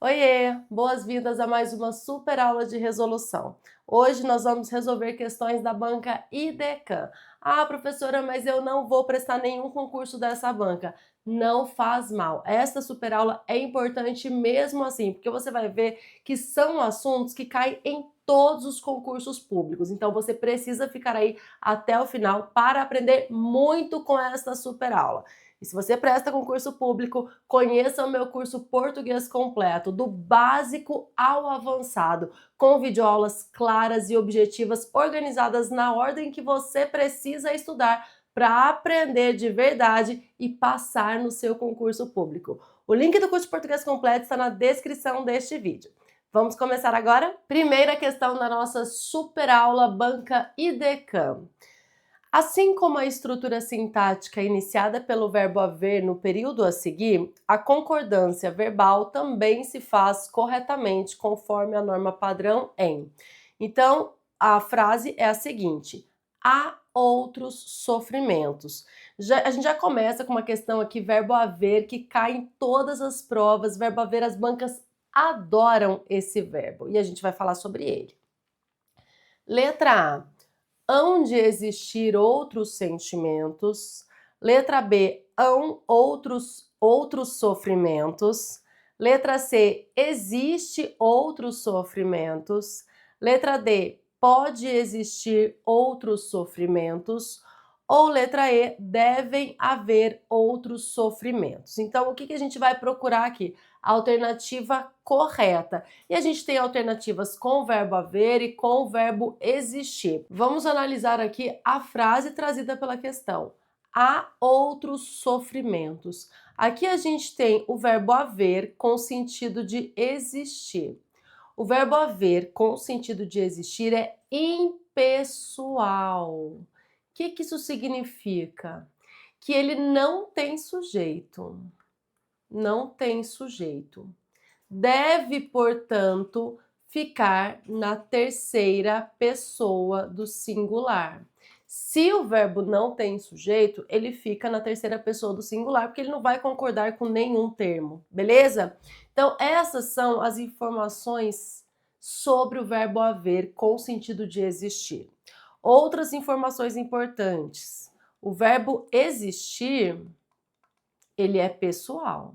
Oiê, boas-vindas a mais uma super aula de resolução. Hoje nós vamos resolver questões da banca IDECAM. Ah, professora, mas eu não vou prestar nenhum concurso dessa banca. Não faz mal. Esta super aula é importante mesmo assim, porque você vai ver que são assuntos que caem em todos os concursos públicos. Então você precisa ficar aí até o final para aprender muito com esta super aula. E se você presta concurso público, conheça o meu curso Português Completo, do básico ao avançado, com videoaulas claras e objetivas, organizadas na ordem que você precisa estudar para aprender de verdade e passar no seu concurso público. O link do curso Português Completo está na descrição deste vídeo. Vamos começar agora? Primeira questão da nossa super aula Banca IDECAM. Assim como a estrutura sintática iniciada pelo verbo haver no período a seguir, a concordância verbal também se faz corretamente conforme a norma padrão em. Então, a frase é a seguinte: há outros sofrimentos. A gente já começa com uma questão aqui, verbo haver, que cai em todas as provas. Verbo haver, as bancas adoram esse verbo e a gente vai falar sobre ele. Letra A. Hão de existir outros sentimentos. Letra B, hão outros sofrimentos. Letra C, existe outros sofrimentos. Letra D, pode existir outros sofrimentos. Ou letra E, devem haver outros sofrimentos. Então, o que a gente vai procurar aqui? A alternativa correta. E a gente tem alternativas com o verbo haver e com o verbo existir. Vamos analisar aqui a frase trazida pela questão. Há outros sofrimentos. Aqui a gente tem o verbo haver com sentido de existir. O verbo haver com sentido de existir é impessoal. O que isso significa? Que ele não tem sujeito. Não tem sujeito. Deve, portanto, ficar na terceira pessoa do singular. Se o verbo não tem sujeito, ele fica na terceira pessoa do singular, porque ele não vai concordar com nenhum termo, beleza? Então, essas são as informações sobre o verbo haver com sentido de existir. Outras informações importantes. O verbo existir, ele é pessoal.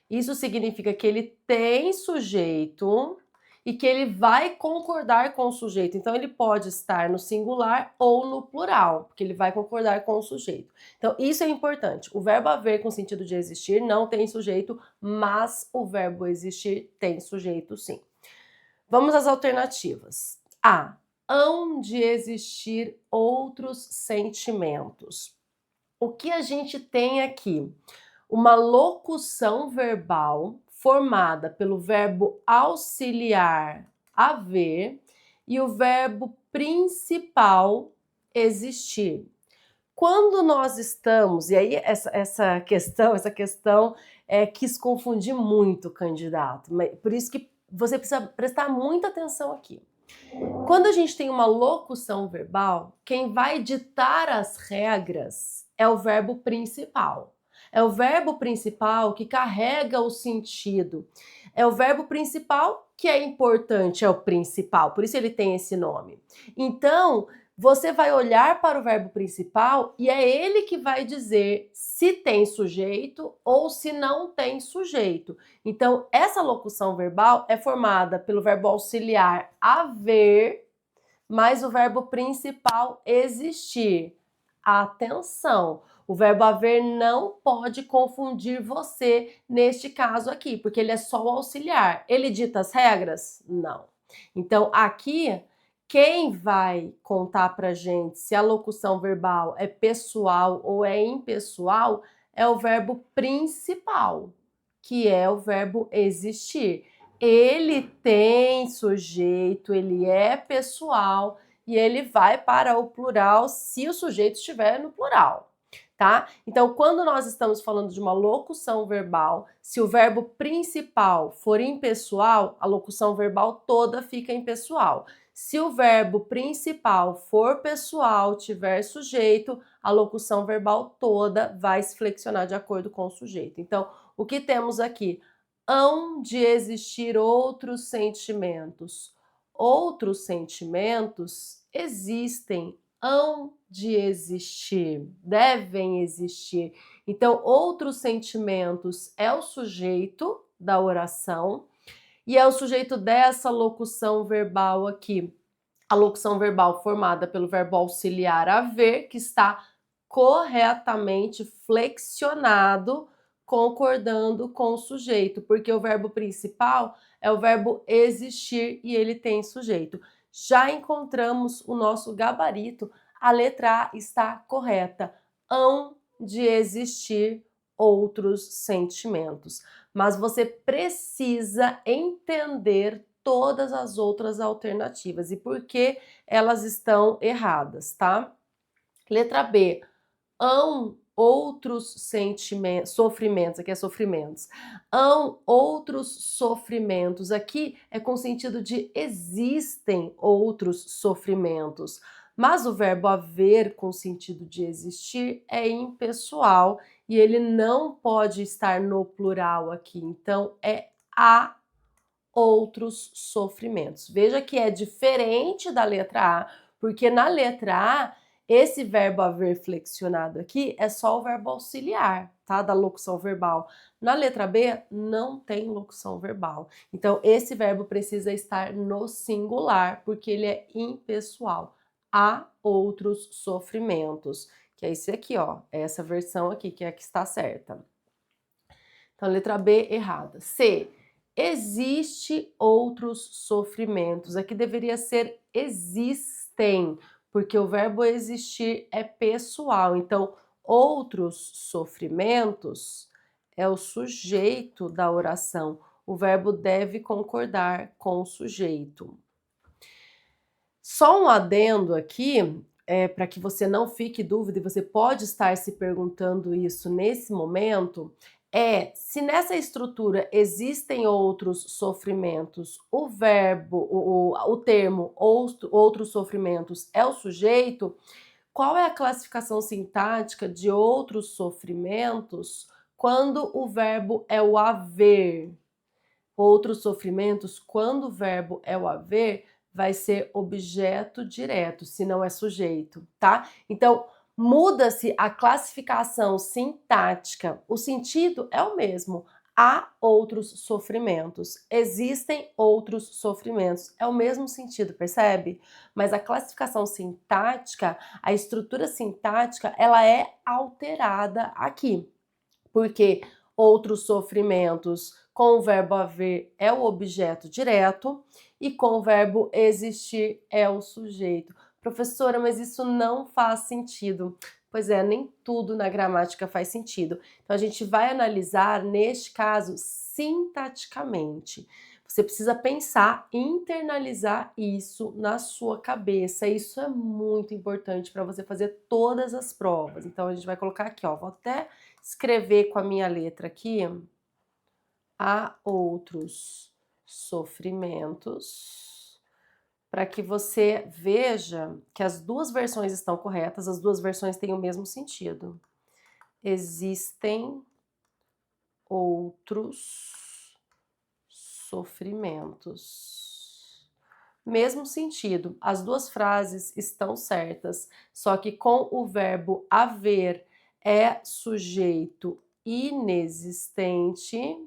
Isso significa que ele tem sujeito e que ele vai concordar com o sujeito. Então, ele pode estar no singular ou no plural, porque ele vai concordar com o sujeito. Então, isso é importante. O verbo haver com sentido de existir não tem sujeito, mas o verbo existir tem sujeito sim. Vamos às alternativas. A. Hão de existir outros sentimentos. O que a gente tem aqui? Uma locução verbal formada pelo verbo auxiliar haver e o verbo principal existir. Quando nós estamos, e aí essa questão quis confundir muito o candidato, por isso que você precisa prestar muita atenção aqui. Quando a gente tem uma locução verbal, quem vai ditar as regras é o verbo principal. É o verbo principal que carrega o sentido. É o verbo principal que é importante, é o principal, por isso ele tem esse nome. Então, você vai olhar para o verbo principal e é ele que vai dizer se tem sujeito ou se não tem sujeito. Então, essa locução verbal é formada pelo verbo auxiliar haver, mais o verbo principal existir. Atenção! O verbo haver não pode confundir você neste caso aqui, porque ele é só o auxiliar. Ele dita as regras? Não. Então, aqui, quem vai contar pra gente se a locução verbal é pessoal ou é impessoal é o verbo principal, que é o verbo existir. Ele tem sujeito, ele é pessoal e ele vai para o plural se o sujeito estiver no plural, tá? Então, quando nós estamos falando de uma locução verbal, se o verbo principal for impessoal, a locução verbal toda fica impessoal. Se o verbo principal for pessoal, tiver sujeito, a locução verbal toda vai se flexionar de acordo com o sujeito. Então, o que temos aqui? hão de existir outros sentimentos. Outros sentimentos existem, hão de existir, devem existir. Então, outros sentimentos é o sujeito da oração e é o sujeito dessa locução verbal aqui. A locução verbal formada pelo verbo auxiliar haver, que está corretamente flexionado, concordando com o sujeito, porque o verbo principal é o verbo existir e ele tem sujeito. Já encontramos o nosso gabarito, a letra A está correta. Hão de existir outros sentimentos. Mas você precisa entender todas as outras alternativas e por que elas estão erradas, tá? Letra B, hão outros sofrimentos, aqui é sofrimentos, hão outros sofrimentos, aqui é com sentido de existem outros sofrimentos, mas o verbo haver com sentido de existir é impessoal e ele não pode estar no plural aqui, então é há outros sofrimentos. Veja que é diferente da letra A, porque na letra A, esse verbo haver flexionado aqui é só o verbo auxiliar, tá? Da locução verbal. Na letra B, não tem locução verbal. Então, esse verbo precisa estar no singular, porque ele é impessoal. Há outros sofrimentos, que é esse aqui, ó. É essa versão aqui, que é a que está certa. Então, letra B, errada. C, existe outros sofrimentos. Aqui deveria ser existem, porque o verbo existir é pessoal. Então, outros sofrimentos é o sujeito da oração. O verbo deve concordar com o sujeito. Só um adendo aqui, para que você não fique em dúvida, e você pode estar se perguntando isso nesse momento, se nessa estrutura existem outros sofrimentos, o verbo, o termo outros sofrimentos é o sujeito, qual é a classificação sintática de outros sofrimentos quando o verbo é o haver? Outros sofrimentos, quando o verbo é o haver, vai ser objeto direto, se não é sujeito, tá? Então, muda-se a classificação sintática. O sentido é o mesmo. Há outros sofrimentos. Existem outros sofrimentos. É o mesmo sentido, percebe? Mas a classificação sintática, a estrutura sintática, ela é alterada aqui. Porque outros sofrimentos com o verbo haver é o objeto direto e com o verbo existir é o sujeito. Professora, mas isso não faz sentido. Pois é, nem tudo na gramática faz sentido. Então a gente vai analisar, neste caso, sintaticamente. Você precisa pensar, internalizar isso na sua cabeça. Isso é muito importante para você fazer todas as provas. Então a gente vai colocar aqui, ó, vou até escrever com a minha letra aqui. Há outros sofrimentos, para que você veja que as duas versões estão corretas, as duas versões têm o mesmo sentido. Existem outros sofrimentos. Mesmo sentido, as duas frases estão certas, só que com o verbo haver é sujeito inexistente,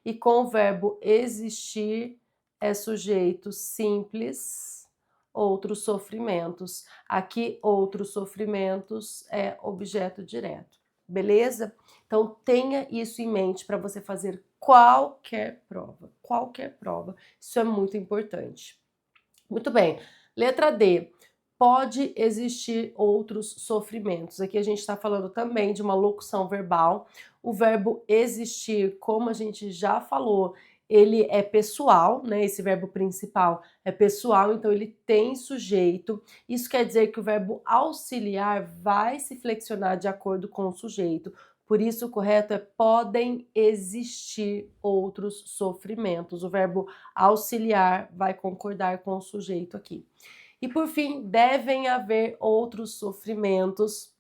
e com o verbo existir é sujeito simples, outros sofrimentos. Aqui, outros sofrimentos é objeto direto, beleza? Então, tenha isso em mente para você fazer qualquer prova, qualquer prova. Isso é muito importante. Muito bem, letra D. Pode existir outros sofrimentos. Aqui a gente está falando também de uma locução verbal. O verbo existir, como a gente já falou, ele é pessoal, né? Esse verbo principal é pessoal, então ele tem sujeito. Isso quer dizer que o verbo auxiliar vai se flexionar de acordo com o sujeito. Por isso, o correto é podem existir outros sofrimentos. O verbo auxiliar vai concordar com o sujeito aqui. E por fim, devem haver outros sofrimentos.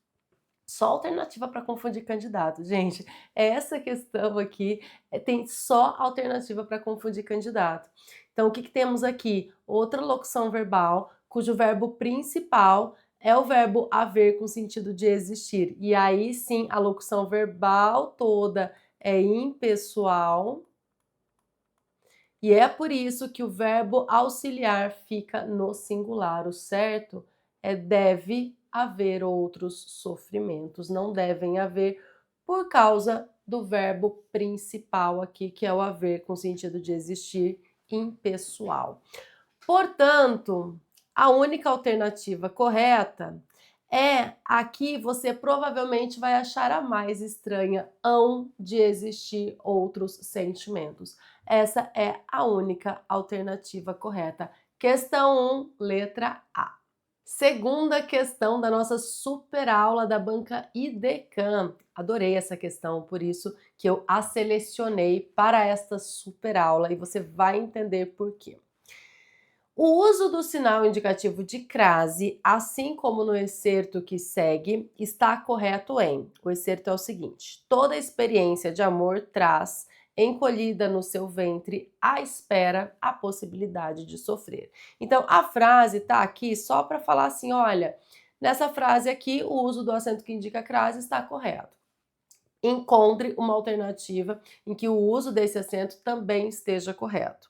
Só alternativa para confundir candidato, gente. Essa questão aqui tem só alternativa para confundir candidato. Então, o que temos aqui? Outra locução verbal, cujo verbo principal é o verbo haver com sentido de existir. E aí sim, a locução verbal toda é impessoal. E é por isso que o verbo auxiliar fica no singular. O certo é deve haver outros sofrimentos, não devem haver por causa do verbo principal aqui, que é o haver com sentido de existir impessoal. Portanto, a única alternativa correta é aqui você provavelmente vai achar a mais estranha, hão de existir outros sentimentos. Essa é a única alternativa correta. Questão 1, letra A. Segunda questão da nossa super aula da banca IDECAM. Adorei essa questão, por isso que eu a selecionei para esta super aula e você vai entender por quê. O uso do sinal indicativo de crase, assim como no excerto que segue, está correto em. O excerto é o seguinte: toda experiência de amor traz, encolhida no seu ventre, à espera, a possibilidade de sofrer. Então, a frase está aqui só para falar assim: olha, nessa frase aqui, o uso do acento que indica crase está correto. Encontre uma alternativa em que o uso desse acento também esteja correto.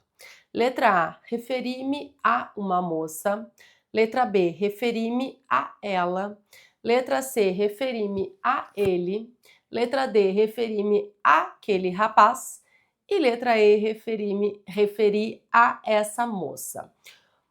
Letra A, referi-me a uma moça. Letra B, referi-me a ela. Letra C, referi-me a ele. Letra D, referi-me àquele rapaz. E letra E, referi a essa moça.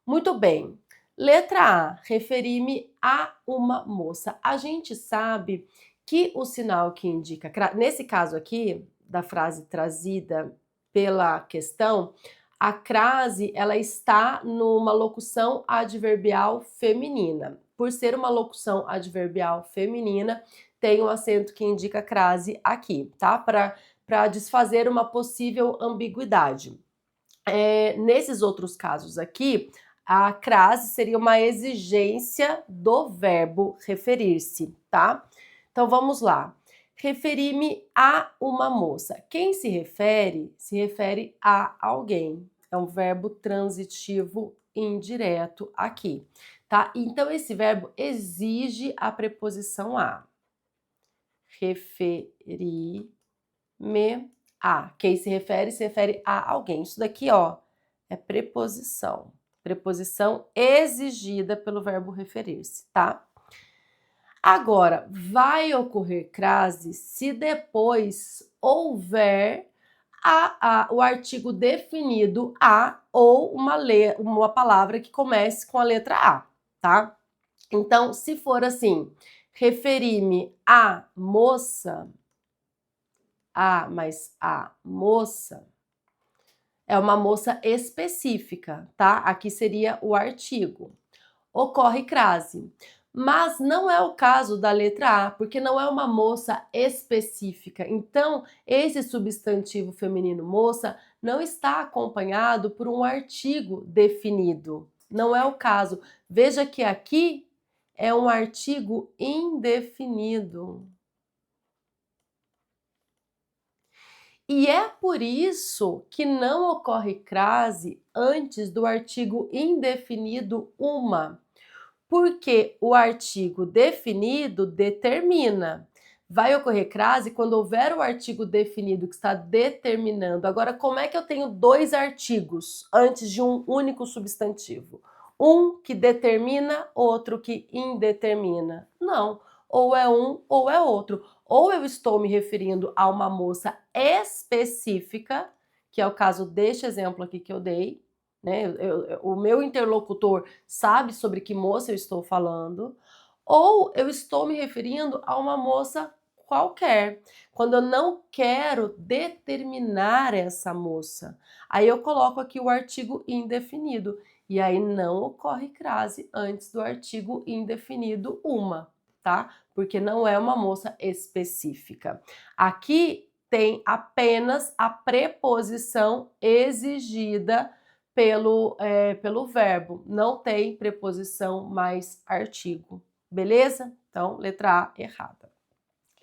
Muito bem. Letra A, referi-me a uma moça. A gente sabe que o sinal que indica, nesse caso aqui, da frase trazida pela questão, a crase, ela está numa locução adverbial feminina. Por ser uma locução adverbial feminina, tem um acento que indica crase aqui, tá? Para desfazer uma possível ambiguidade. Nesses outros casos aqui, a crase seria uma exigência do verbo referir-se, tá? Então vamos lá. Referi-me a uma moça. Quem se refere a alguém. É um verbo transitivo indireto aqui, tá? Então esse verbo exige a preposição a. Referi-me a. Quem se refere a alguém. Isso daqui, ó, é preposição. Preposição exigida pelo verbo referir-se, tá? Agora, vai ocorrer crase se depois houver o artigo definido a ou uma palavra que comece com a letra A, tá? Então, se for assim, referi-me à moça, mas a moça é uma moça específica, tá? Aqui seria o artigo. Ocorre crase. Mas não é o caso da letra A, porque não é uma moça específica. Então, esse substantivo feminino moça não está acompanhado por um artigo definido. Não é o caso. Veja que aqui é um artigo indefinido. E é por isso que não ocorre crase antes do artigo indefinido uma. Porque o artigo definido determina. Vai ocorrer crase quando houver o artigo definido que está determinando. Agora, como é que eu tenho dois artigos antes de um único substantivo? Um que determina, outro que indetermina. Não, ou é um ou é outro. Ou eu estou me referindo a uma moça específica, que é o caso deste exemplo aqui que eu dei, né? O meu interlocutor sabe sobre que moça eu estou falando, ou eu estou me referindo a uma moça qualquer, quando eu não quero determinar essa moça. Aí eu coloco aqui o artigo indefinido, e aí não ocorre crase antes do artigo indefinido uma, tá? Porque não é uma moça específica. Aqui tem apenas a preposição exigida pelo verbo, não tem preposição mais artigo, beleza? Então, letra A errada.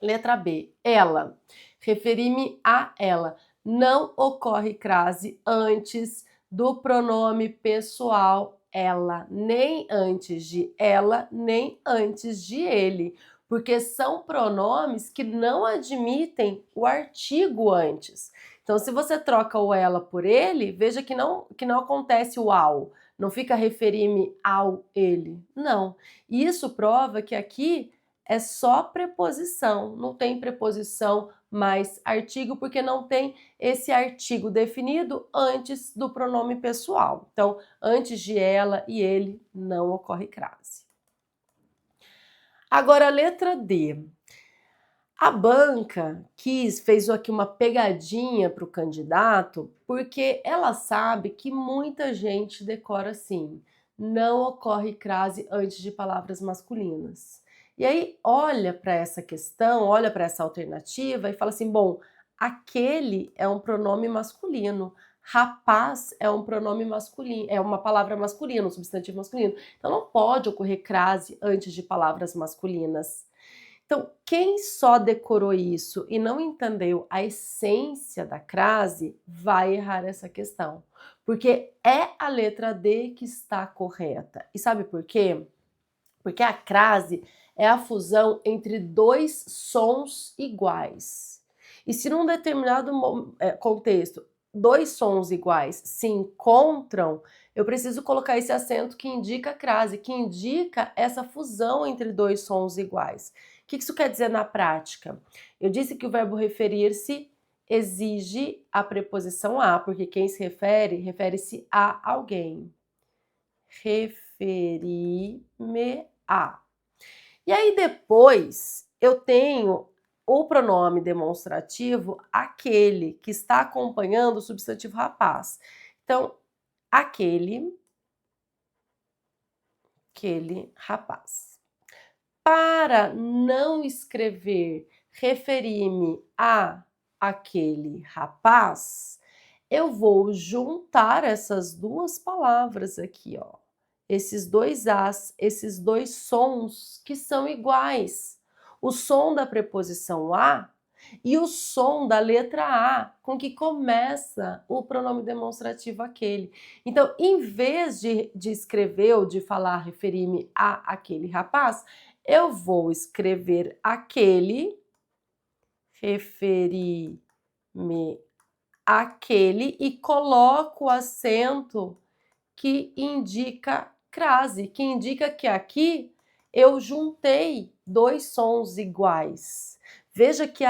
Letra B, ela. Referi-me a ela. Não ocorre crase antes do pronome pessoal ela, nem antes de ela, nem antes de ele, porque são pronomes que não admitem o artigo antes. Então, se você troca o ela por ele, veja que não acontece o ao, não fica referir-me ao ele, não. Isso prova que aqui é só preposição, não tem preposição mais artigo, porque não tem esse artigo definido antes do pronome pessoal. Então, antes de ela e ele, não ocorre crase. Agora, a letra D. A banca fez aqui uma pegadinha para o candidato, porque ela sabe que muita gente decora assim, não ocorre crase antes de palavras masculinas. E aí olha para essa questão, olha para essa alternativa e fala assim, bom, aquele é um pronome masculino, rapaz é um pronome masculino, é uma palavra masculina, um substantivo masculino. Então não pode ocorrer crase antes de palavras masculinas. Então, quem só decorou isso e não entendeu a essência da crase, vai errar essa questão. Porque é a letra D que está correta. E sabe por quê? Porque a crase é a fusão entre dois sons iguais. E se num determinado contexto dois sons iguais se encontram, eu preciso colocar esse acento que indica a crase, que indica essa fusão entre dois sons iguais. O que isso quer dizer na prática? Eu disse que o verbo referir-se exige a preposição a, porque quem se refere, refere-se a alguém. Referi-me a. E aí depois eu tenho o pronome demonstrativo aquele que está acompanhando o substantivo rapaz. Então, aquele rapaz. Para não escrever referi-me a aquele rapaz, eu vou juntar essas duas palavras aqui, ó. Esses dois as, esses dois sons que são iguais. O som da preposição a e o som da letra a, com que começa o pronome demonstrativo aquele. Então, em vez de escrever ou de falar referir-me a aquele rapaz, eu vou escrever aquele, referir-me àquele e coloco o acento que indica crase, que indica que aqui eu juntei dois sons iguais. Veja que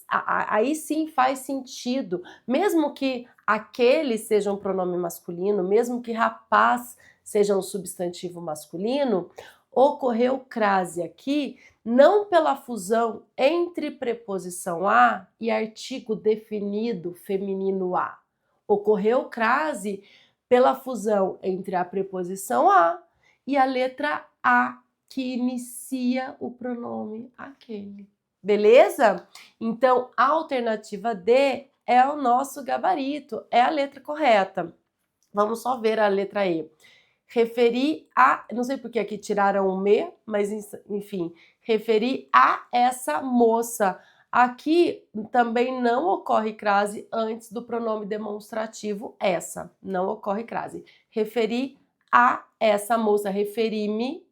aí sim faz sentido, mesmo que aquele seja um pronome masculino, mesmo que rapaz seja um substantivo masculino, ocorreu crase aqui não pela fusão entre preposição a e artigo definido feminino a. Ocorreu crase pela fusão entre a preposição a e a letra a, que inicia o pronome aquele. Beleza? Então, a alternativa D é o nosso gabarito, é a letra correta. Vamos só ver a letra E. Referir a, não sei porque aqui tiraram o me, mas enfim, referir a essa moça. Aqui também não ocorre crase antes do pronome demonstrativo essa, não ocorre crase. Referir a essa moça, referir-me,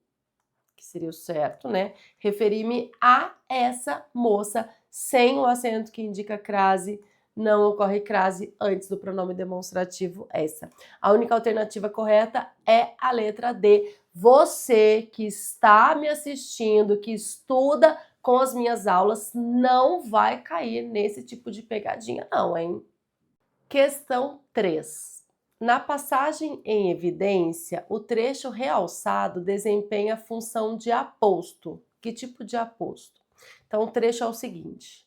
que seria o certo, né? Referir-me a essa moça, sem o acento que indica crase, não ocorre crase antes do pronome demonstrativo essa. A única alternativa correta é a letra D. Você que está me assistindo, que estuda com as minhas aulas, não vai cair nesse tipo de pegadinha não, hein? Questão 3. Na passagem em evidência, o trecho realçado desempenha a função de aposto. Que tipo de aposto? Então, o trecho é o seguinte.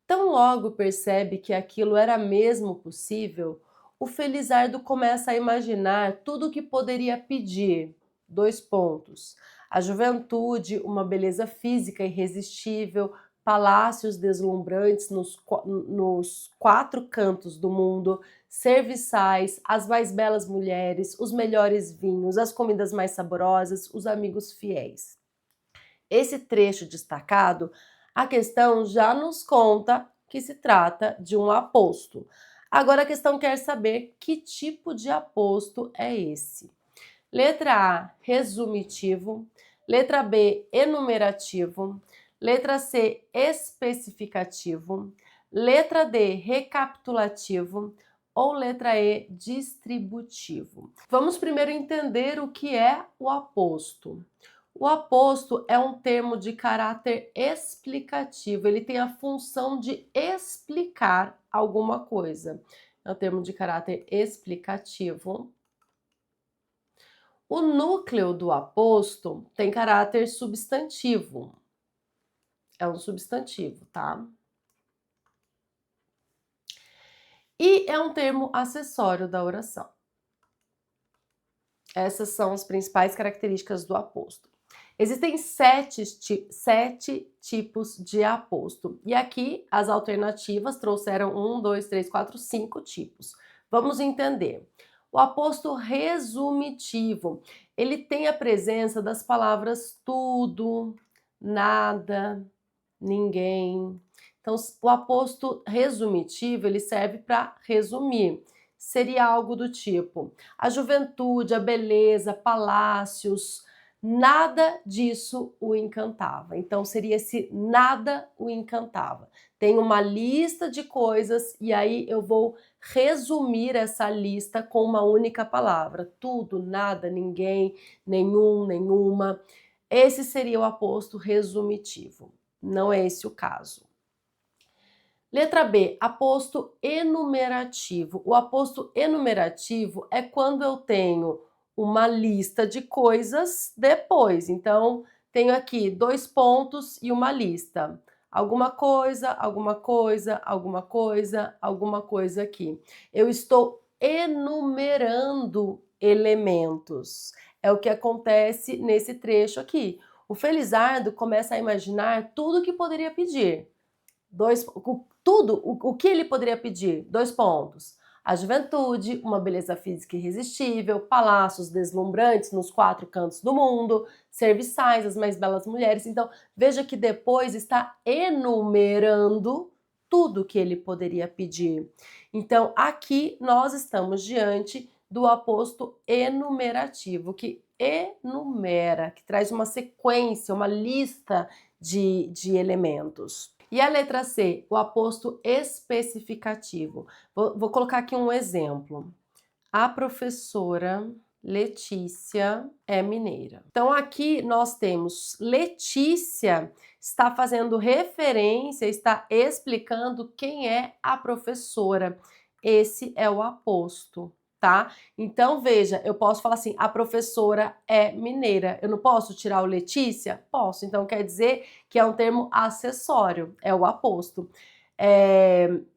Tão logo percebe que aquilo era mesmo possível, o Felizardo começa a imaginar tudo o que poderia pedir. 2 pontos. A juventude, uma beleza física irresistível, palácios deslumbrantes nos 4 cantos do mundo, serviçais, as mais belas mulheres, os melhores vinhos, as comidas mais saborosas, os amigos fiéis. Esse trecho destacado A questão já nos conta que se trata de um aposto. Agora a questão quer saber que tipo de aposto é esse. Letra A, resumitivo. Letra B, enumerativo. Letra C, especificativo. Letra D, recapitulativo. Ou letra E, distributivo. Vamos primeiro entender o que é o aposto. O aposto é um termo de caráter explicativo, ele tem a função de explicar alguma coisa. É um termo de caráter explicativo. O núcleo do aposto tem caráter substantivo. É um substantivo, tá? E é um termo acessório da oração. Essas são as principais características do aposto. Existem sete tipos de aposto. E aqui as alternativas trouxeram 1, 2, 3, 4, 5 tipos. Vamos entender. O aposto resumitivo, ele tem a presença das palavras tudo, nada, ninguém. Então, o aposto resumitivo, ele serve para resumir. Seria algo do tipo: a juventude, a beleza, palácios, nada disso o encantava. Então, seria esse nada o encantava. Tem uma lista de coisas e aí eu vou resumir essa lista com uma única palavra. Tudo, nada, ninguém, nenhum, nenhuma. Esse seria o aposto resumitivo. Não é esse o caso. Letra B, aposto enumerativo. O aposto enumerativo é quando eu tenho uma lista de coisas depois. Então, tenho aqui 2 pontos e uma lista. Alguma coisa, alguma coisa, alguma coisa, alguma coisa aqui. Eu estou enumerando elementos. É o que acontece nesse trecho aqui. O Felizardo começa a imaginar tudo que poderia pedir. O que ele poderia pedir? 2 pontos. A juventude, uma beleza física irresistível, palácios deslumbrantes nos 4 cantos do mundo, serviçais, as mais belas mulheres. Então, veja que depois está enumerando tudo que ele poderia pedir. Então, aqui nós estamos diante do aposto enumerativo, que enumera, que traz uma sequência, uma lista de elementos. E a letra C, o aposto especificativo. Vou colocar aqui um exemplo. A professora Letícia é mineira. Então aqui nós temos Letícia está fazendo referência, está explicando quem é a professora. Esse é o aposto, tá? Então veja, eu posso falar assim, a professora é mineira. Eu não posso tirar o Letícia? Posso. Então quer dizer que é um termo acessório, é o aposto.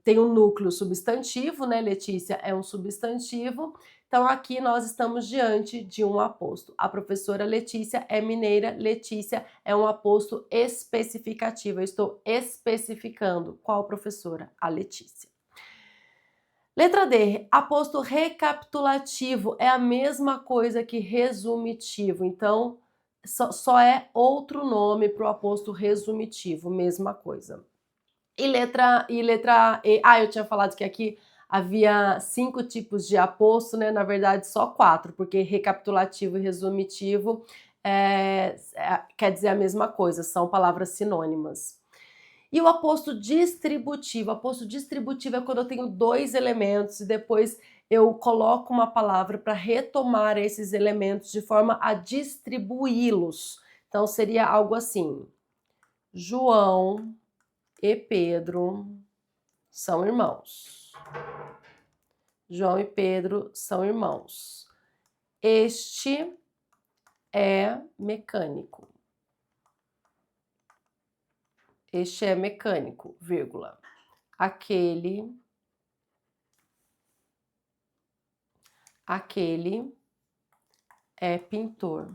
Tem um núcleo substantivo, né? Letícia é um substantivo. Então, aqui nós estamos diante de um aposto. A professora Letícia é mineira. Letícia é um aposto especificativo. Eu estou especificando qual professora? A Letícia. Letra D, aposto recapitulativo. É a mesma coisa que resumitivo. Então, só é outro nome para o aposto resumitivo. Mesma coisa. E letra E. Eu tinha falado que aqui havia 5 tipos de aposto, né? Na verdade, só 4, porque recapitulativo e resumitivo quer dizer a mesma coisa, são palavras sinônimas. E o aposto distributivo. O aposto distributivo é quando eu tenho 2 elementos e depois eu coloco uma palavra para retomar esses elementos de forma a distribuí-los. Então, seria algo assim: João e Pedro são irmãos. João e Pedro são irmãos. Este é mecânico. Este é mecânico, vírgula. Aquele é pintor.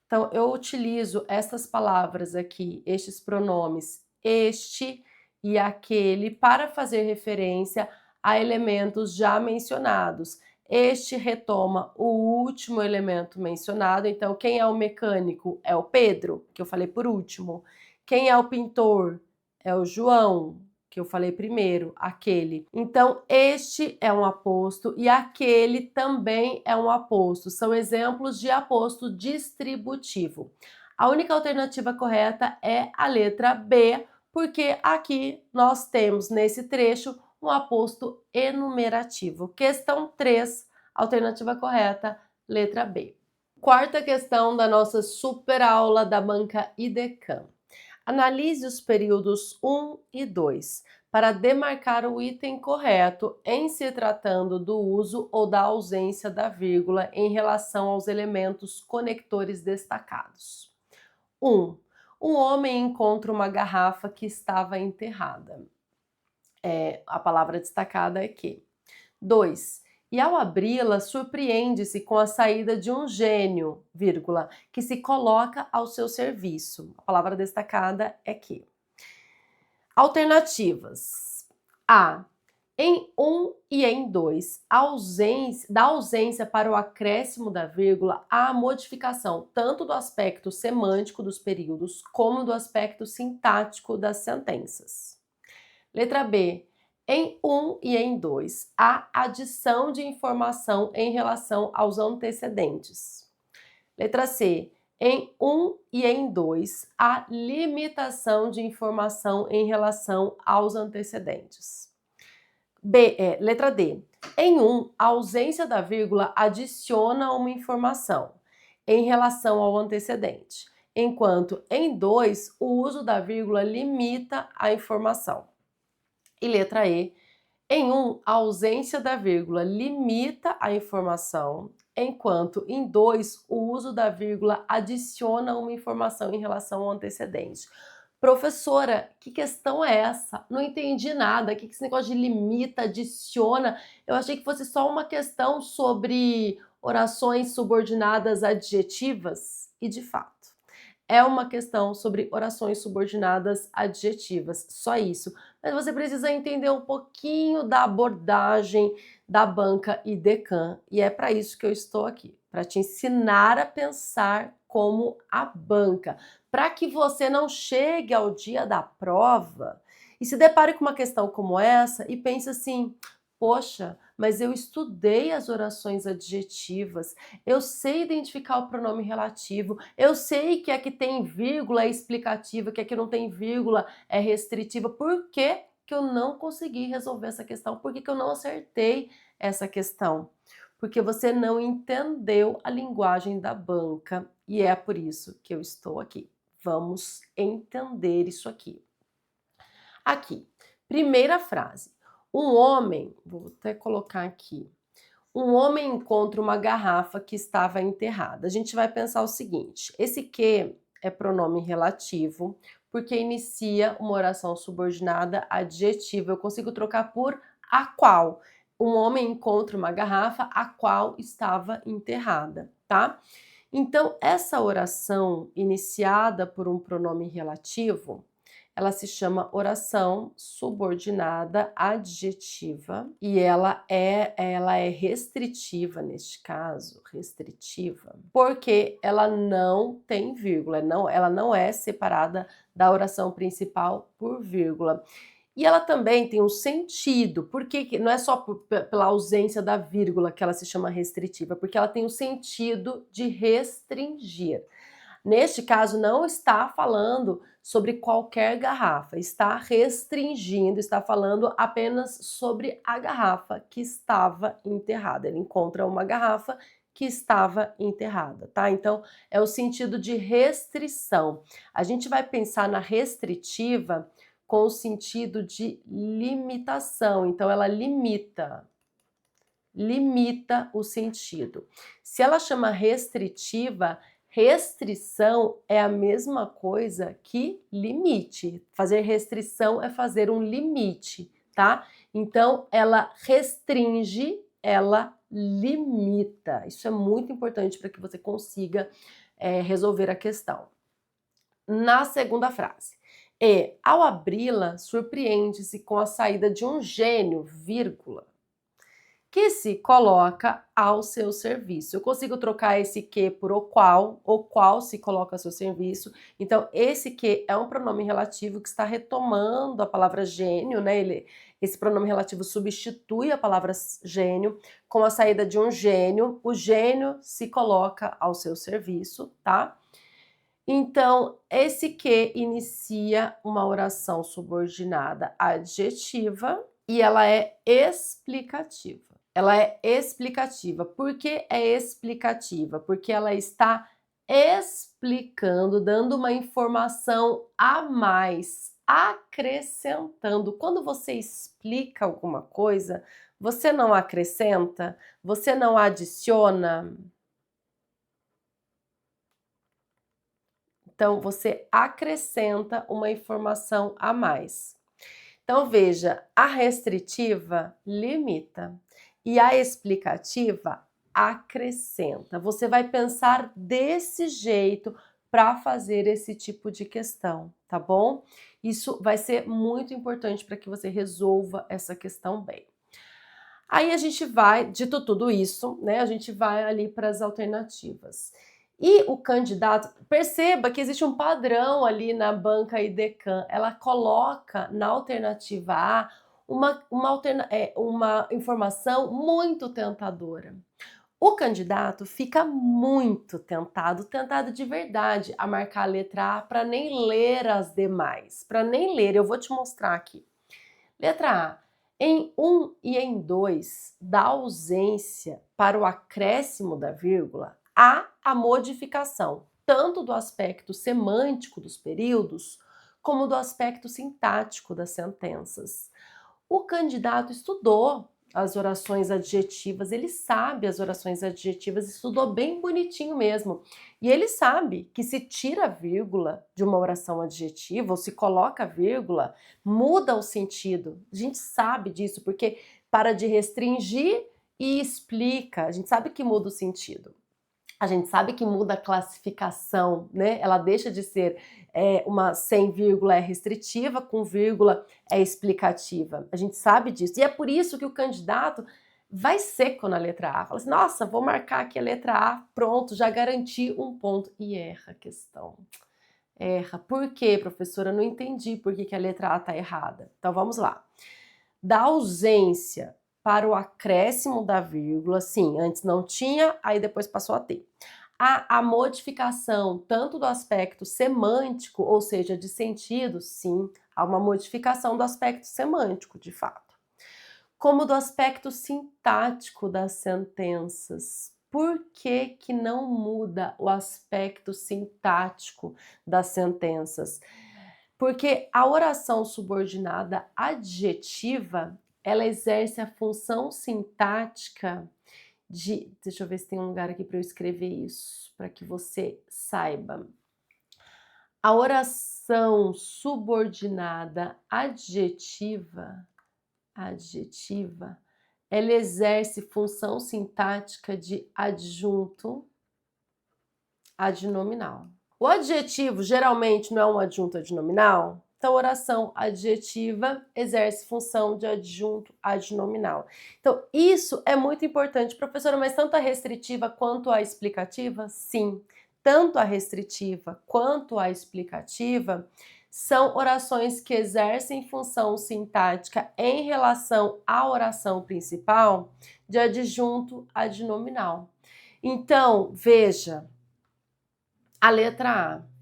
Então, eu utilizo essas palavras aqui, estes pronomes, este e aquele, para fazer referência a elementos já mencionados. Este retoma o último elemento mencionado, então quem é o mecânico? É o Pedro, que eu falei por último. Quem é o pintor? É o João, que eu falei primeiro, aquele. Então, este é um aposto e aquele também é um aposto. São exemplos de aposto distributivo. A única alternativa correta é a letra B, porque aqui nós temos nesse trecho um aposto enumerativo. Questão 3, alternativa correta, letra B. Quarta questão da nossa super aula da banca IDECAM. Analise os períodos 1 e 2 para demarcar o item correto em se tratando do uso ou da ausência da vírgula em relação aos elementos conectores destacados. 1. Um homem encontra uma garrafa que estava enterrada. A palavra destacada é que. 2. E ao abri-la, surpreende-se com a saída de um gênio, vírgula, que se coloca ao seu serviço. A palavra destacada é que. Alternativas. A. Em 1 e em 2, da ausência para o acréscimo da vírgula, há a modificação tanto do aspecto semântico dos períodos como do aspecto sintático das sentenças. Letra B. Em 1 e em 2, há adição de informação em relação aos antecedentes. Letra C. Em 1 e em 2, há limitação de informação em relação aos antecedentes. Letra D. Em 1, a ausência da vírgula adiciona uma informação em relação ao antecedente, enquanto em 2, o uso da vírgula limita a informação. E letra E. Em 1, a ausência da vírgula limita a informação, enquanto em 2, o uso da vírgula adiciona uma informação em relação ao antecedente. Professora, que questão é essa? Não entendi nada. O que esse negócio de limita, adiciona? Eu achei que fosse só uma questão sobre orações subordinadas adjetivas, e de fato é uma questão sobre orações subordinadas adjetivas, só isso. Mas você precisa entender um pouquinho da abordagem da banca IDECAM, e é para isso que eu estou aqui, para te ensinar a pensar como a banca, para que você não chegue ao dia da prova e se depare com uma questão como essa e pense assim: poxa, mas eu estudei as orações adjetivas, eu sei identificar o pronome relativo, eu sei que a que tem vírgula é explicativa, que a que não tem vírgula é restritiva. Por que que eu não consegui resolver essa questão? Por que que eu não acertei essa questão? Porque você não entendeu a linguagem da banca e é por isso que eu estou aqui. Vamos entender isso aqui. Aqui, primeira frase. Um homem, vou até colocar aqui. Um homem encontra uma garrafa que estava enterrada. A gente vai pensar o seguinte: esse que é pronome relativo, porque inicia uma oração subordinada adjetiva. Eu consigo trocar por a qual. Um homem encontra uma garrafa a qual estava enterrada, tá? Então, essa oração iniciada por um pronome relativo, ela se chama oração subordinada adjetiva e ela é restritiva neste caso, restritiva, porque ela não tem vírgula, ela não é separada da oração principal por vírgula. E ela também tem um sentido, porque não é só pela ausência da vírgula que ela se chama restritiva, porque ela tem o sentido de restringir. Neste caso, não está falando sobre qualquer garrafa, está restringindo, está falando apenas sobre a garrafa que estava enterrada. Ele encontra uma garrafa que estava enterrada, tá? Então, é o sentido de restrição. A gente vai pensar na restritiva com o sentido de limitação. Então, ela limita o sentido. Se ela chama restritiva, restrição é a mesma coisa que limite. Fazer restrição é fazer um limite, tá? Então, ela restringe, ela limita. Isso é muito importante para que você consiga resolver a questão. Na segunda frase. Ao abri-la, surpreende-se com a saída de um gênio, vírgula. que se coloca ao seu serviço. Eu consigo trocar esse que por o qual se coloca ao seu serviço. Então, esse que é um pronome relativo que está retomando a palavra gênio, né? Esse pronome relativo substitui a palavra gênio. Com a saída de um gênio, o gênio se coloca ao seu serviço, tá? Então, esse que inicia uma oração subordinada adjetiva e ela é explicativa. Ela é explicativa. Por que é explicativa? Porque ela está explicando, dando uma informação a mais, acrescentando. Quando você explica alguma coisa, você não acrescenta, você não adiciona. Então, você acrescenta uma informação a mais. Então, veja, a restritiva limita e a explicativa acrescenta. Você vai pensar desse jeito para fazer esse tipo de questão, tá bom? Isso vai ser muito importante para que você resolva essa questão bem. Aí a gente vai, dito tudo isso, né? A gente vai ali para as alternativas. E o candidato, perceba que existe um padrão ali na banca IDECAN, ela coloca na alternativa A uma informação muito tentadora. O candidato fica muito tentado de verdade a marcar a letra A para nem ler as demais, para nem ler. Eu vou te mostrar aqui. Letra A. Em 1 e em 2, da ausência para o acréscimo da vírgula, há a modificação tanto do aspecto semântico dos períodos, como do aspecto sintático das sentenças. O candidato estudou as orações adjetivas, ele sabe as orações adjetivas, estudou bem bonitinho mesmo. E ele sabe que se tira a vírgula de uma oração adjetiva, ou se coloca a vírgula, muda o sentido. A gente sabe disso, porque para de restringir e explica. A gente sabe que muda o sentido. A gente sabe que muda a classificação, né? Ela deixa de ser uma sem vírgula é restritiva, com vírgula é explicativa. A gente sabe disso. E é por isso que o candidato vai seco na letra A. Fala assim, nossa, vou marcar aqui a letra A, pronto, já garanti um ponto. E erra a questão. Erra. Por quê, professora? Eu não entendi por que a letra A está errada. Então, vamos lá. Da ausência para o acréscimo da vírgula, sim, antes não tinha, aí depois passou a ter. A modificação tanto do aspecto semântico, ou seja, de sentido, sim, há uma modificação do aspecto semântico, de fato. Como do aspecto sintático das sentenças. Por que que não muda o aspecto sintático das sentenças? Porque a oração subordinada adjetiva, ela exerce a função sintática de... Deixa eu ver se tem um lugar aqui para eu escrever isso, para que você saiba. A oração subordinada adjetiva, ela exerce função sintática de adjunto adnominal. O adjetivo geralmente não é um adjunto adnominal, então oração adjetiva exerce função de adjunto adnominal. Então isso é muito importante, professora, mas tanto a restritiva quanto a explicativa? Sim, tanto a restritiva quanto a explicativa são orações que exercem função sintática em relação à oração principal de adjunto adnominal. Então, veja, a letra A.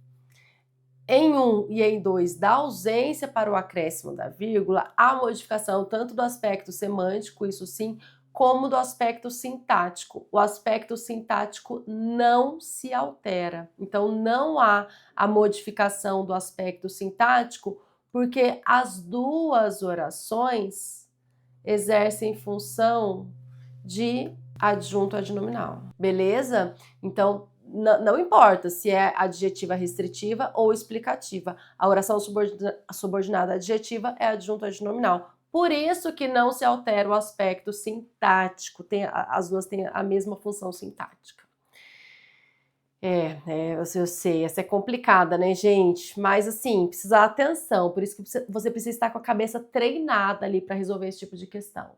Em 1 e em 2, da ausência para o acréscimo da vírgula, há modificação tanto do aspecto semântico, isso sim, como do aspecto sintático. O aspecto sintático não se altera. Então, não há a modificação do aspecto sintático, porque as duas orações exercem função de adjunto adnominal. Beleza? Então, não importa se é adjetiva restritiva ou explicativa. A oração subordinada adjetiva é adjunto adnominal. Por isso que não se altera o aspecto sintático. As duas têm a mesma função sintática. Eu sei, essa é complicada, né, gente? Mas, assim, precisa dar atenção. Por isso que você precisa estar com a cabeça treinada ali para resolver esse tipo de questão.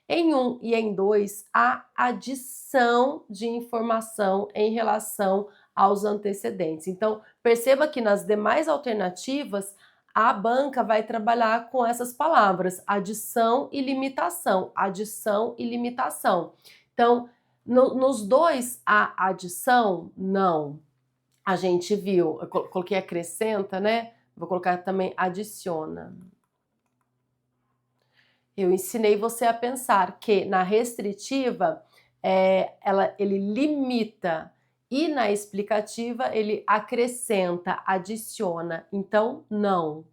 Em 1 e em 2, há adição de informação em relação aos antecedentes. Então, perceba que nas demais alternativas, a banca vai trabalhar com essas palavras, adição e limitação, adição e limitação. Então, nos dois, há adição? Não. A gente viu, eu coloquei acrescenta, né? Vou colocar também adiciona. Eu ensinei você a pensar que na restritiva, ele limita e na explicativa ele acrescenta, adiciona. Então, não.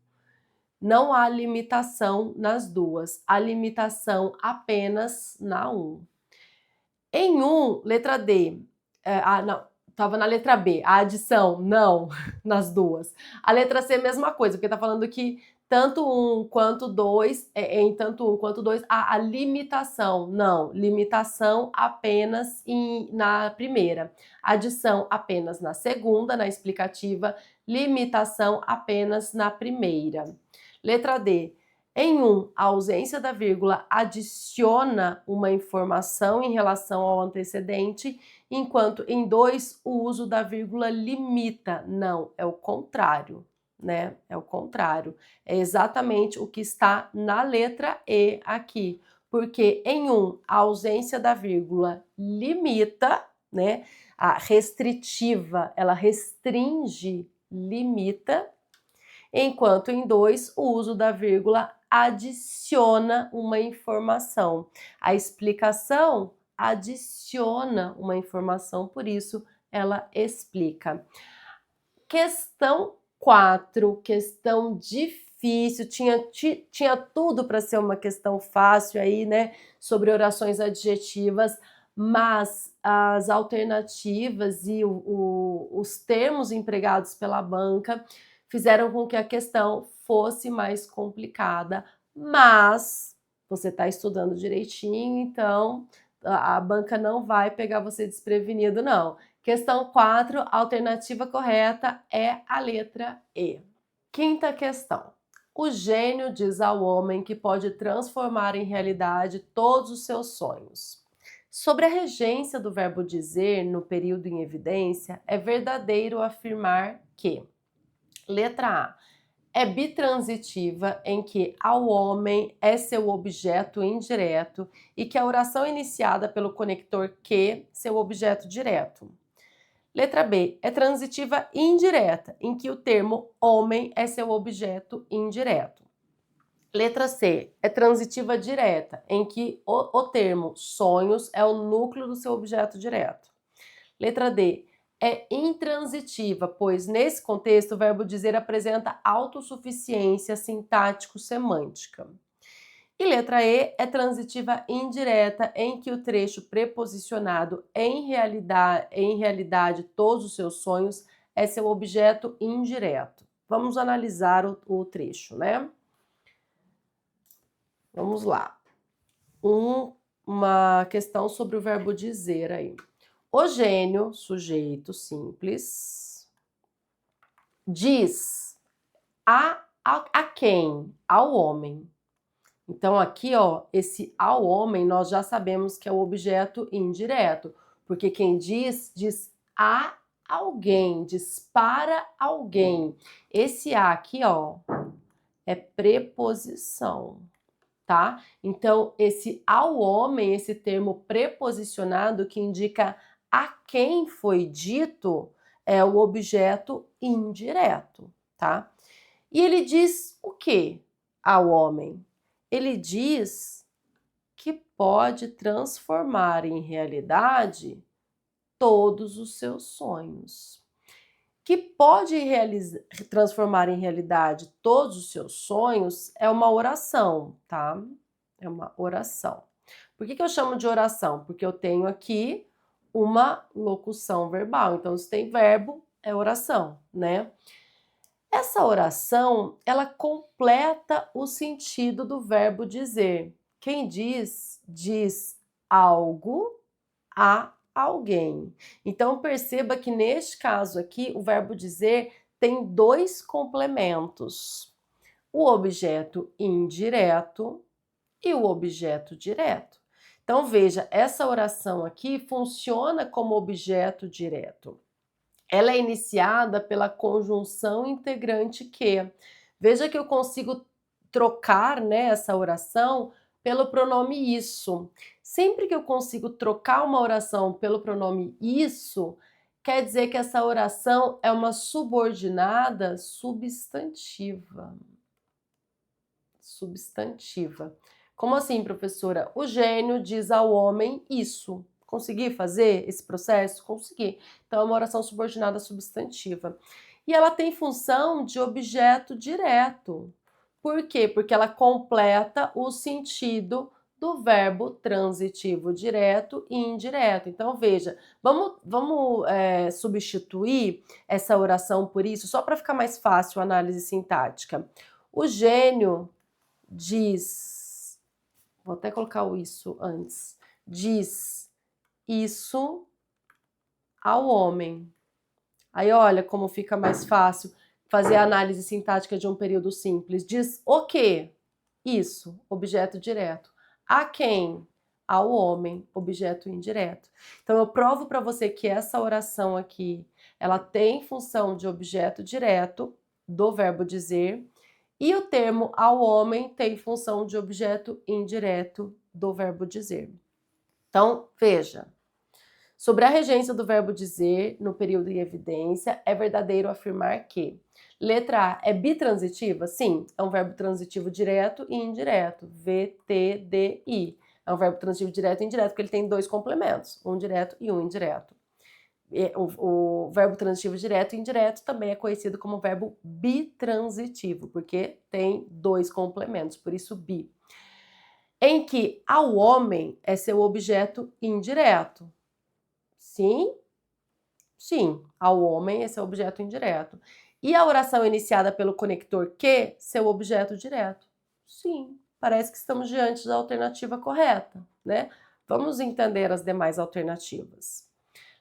Não há limitação nas duas. Há limitação apenas na 1. Em 1, letra D. Não, estava na letra B. A adição, não, nas duas. A letra C, mesma coisa, porque está falando que tanto 1 quanto 2, em tanto 1 quanto 2, há a limitação. Não, limitação apenas na primeira. Adição apenas na segunda, na explicativa. Limitação apenas na primeira. Letra D. Em 1, a ausência da vírgula adiciona uma informação em relação ao antecedente, enquanto em 2, o uso da vírgula limita. Não, é o contrário, né? É o contrário. É exatamente o que está na letra E aqui. Porque em 1, a ausência da vírgula limita, né? A restritiva, ela restringe, limita, enquanto em 2, o uso da vírgula adiciona uma informação. A explicação adiciona uma informação, por isso ela explica. Questão 4, questão difícil, tinha tudo para ser uma questão fácil aí, né, sobre orações adjetivas, mas as alternativas e os termos empregados pela banca fizeram com que a questão fosse mais complicada, mas você está estudando direitinho, então a banca não vai pegar você desprevenido, não. Questão 4, a alternativa correta é a letra E. Quinta questão. O gênio diz ao homem que pode transformar em realidade todos os seus sonhos. Sobre a regência do verbo dizer no período em evidência, é verdadeiro afirmar que: letra A, é bitransitiva, em que ao homem é seu objeto indireto e que a oração é iniciada pelo conector que, seu objeto direto. Letra B, é transitiva indireta, em que o termo homem é seu objeto indireto. Letra C, é transitiva direta, em que o termo sonhos é o núcleo do seu objeto direto. Letra D, é intransitiva, pois nesse contexto o verbo dizer apresenta autossuficiência sintático-semântica. E letra E é transitiva indireta, em que o trecho preposicionado em realidade todos os seus sonhos é seu objeto indireto. Vamos analisar o trecho, né? Vamos lá. Uma questão sobre o verbo dizer aí. O gênio, sujeito simples, diz a quem? Ao homem. Então, aqui, ó, esse ao homem, nós já sabemos que é o objeto indireto, porque quem diz a alguém, diz para alguém. Esse a aqui, ó, é preposição, tá? Então, esse ao homem, esse termo preposicionado que indica a quem foi dito, é o objeto indireto, tá? E ele diz o que ao homem? Ele diz que pode transformar em realidade todos os seus sonhos. Que pode transformar em realidade todos os seus sonhos é uma oração, tá? É uma oração. Por que eu chamo de oração? Porque eu tenho aqui uma locução verbal. Então, se tem verbo, é oração, né? Essa oração, ela completa o sentido do verbo dizer. Quem diz, diz algo a alguém. Então, perceba que neste caso aqui, o verbo dizer tem dois complementos: o objeto indireto e o objeto direto. Então, veja, essa oração aqui funciona como objeto direto. Ela é iniciada pela conjunção integrante que. Veja que eu consigo trocar, né, essa oração pelo pronome isso. Sempre que eu consigo trocar uma oração pelo pronome isso, quer dizer que essa oração é uma subordinada substantiva. Substantiva. Como assim, professora? O gênio diz ao homem isso. Consegui fazer esse processo? Consegui. Então, é uma oração subordinada substantiva. E ela tem função de objeto direto. Por quê? Porque ela completa o sentido do verbo transitivo direto e indireto. Então, veja, vamos substituir essa oração por isso, só para ficar mais fácil a análise sintática. O gênio diz, vou até colocar o isso antes, diz isso ao homem. Aí olha como fica mais fácil fazer a análise sintática de um período simples. Diz o quê? Isso, objeto direto. A quem? Ao homem, objeto indireto. Então eu provo para você que essa oração aqui, ela tem função de objeto direto do verbo dizer, e o termo ao homem tem função de objeto indireto do verbo dizer. Então, veja. Sobre a regência do verbo dizer no período em evidência, é verdadeiro afirmar que letra A é bitransitiva? Sim, é um verbo transitivo direto e indireto. VTDI. É um verbo transitivo direto e indireto, porque ele tem dois complementos, um direto e um indireto. O verbo transitivo direto e indireto também é conhecido como verbo bitransitivo, porque tem dois complementos, por isso bi. Em que ao homem é seu objeto indireto. Sim? Sim, ao homem é seu objeto indireto. E a oração iniciada pelo conector que, seu objeto direto. Sim, parece que estamos diante da alternativa correta, né? Vamos entender as demais alternativas.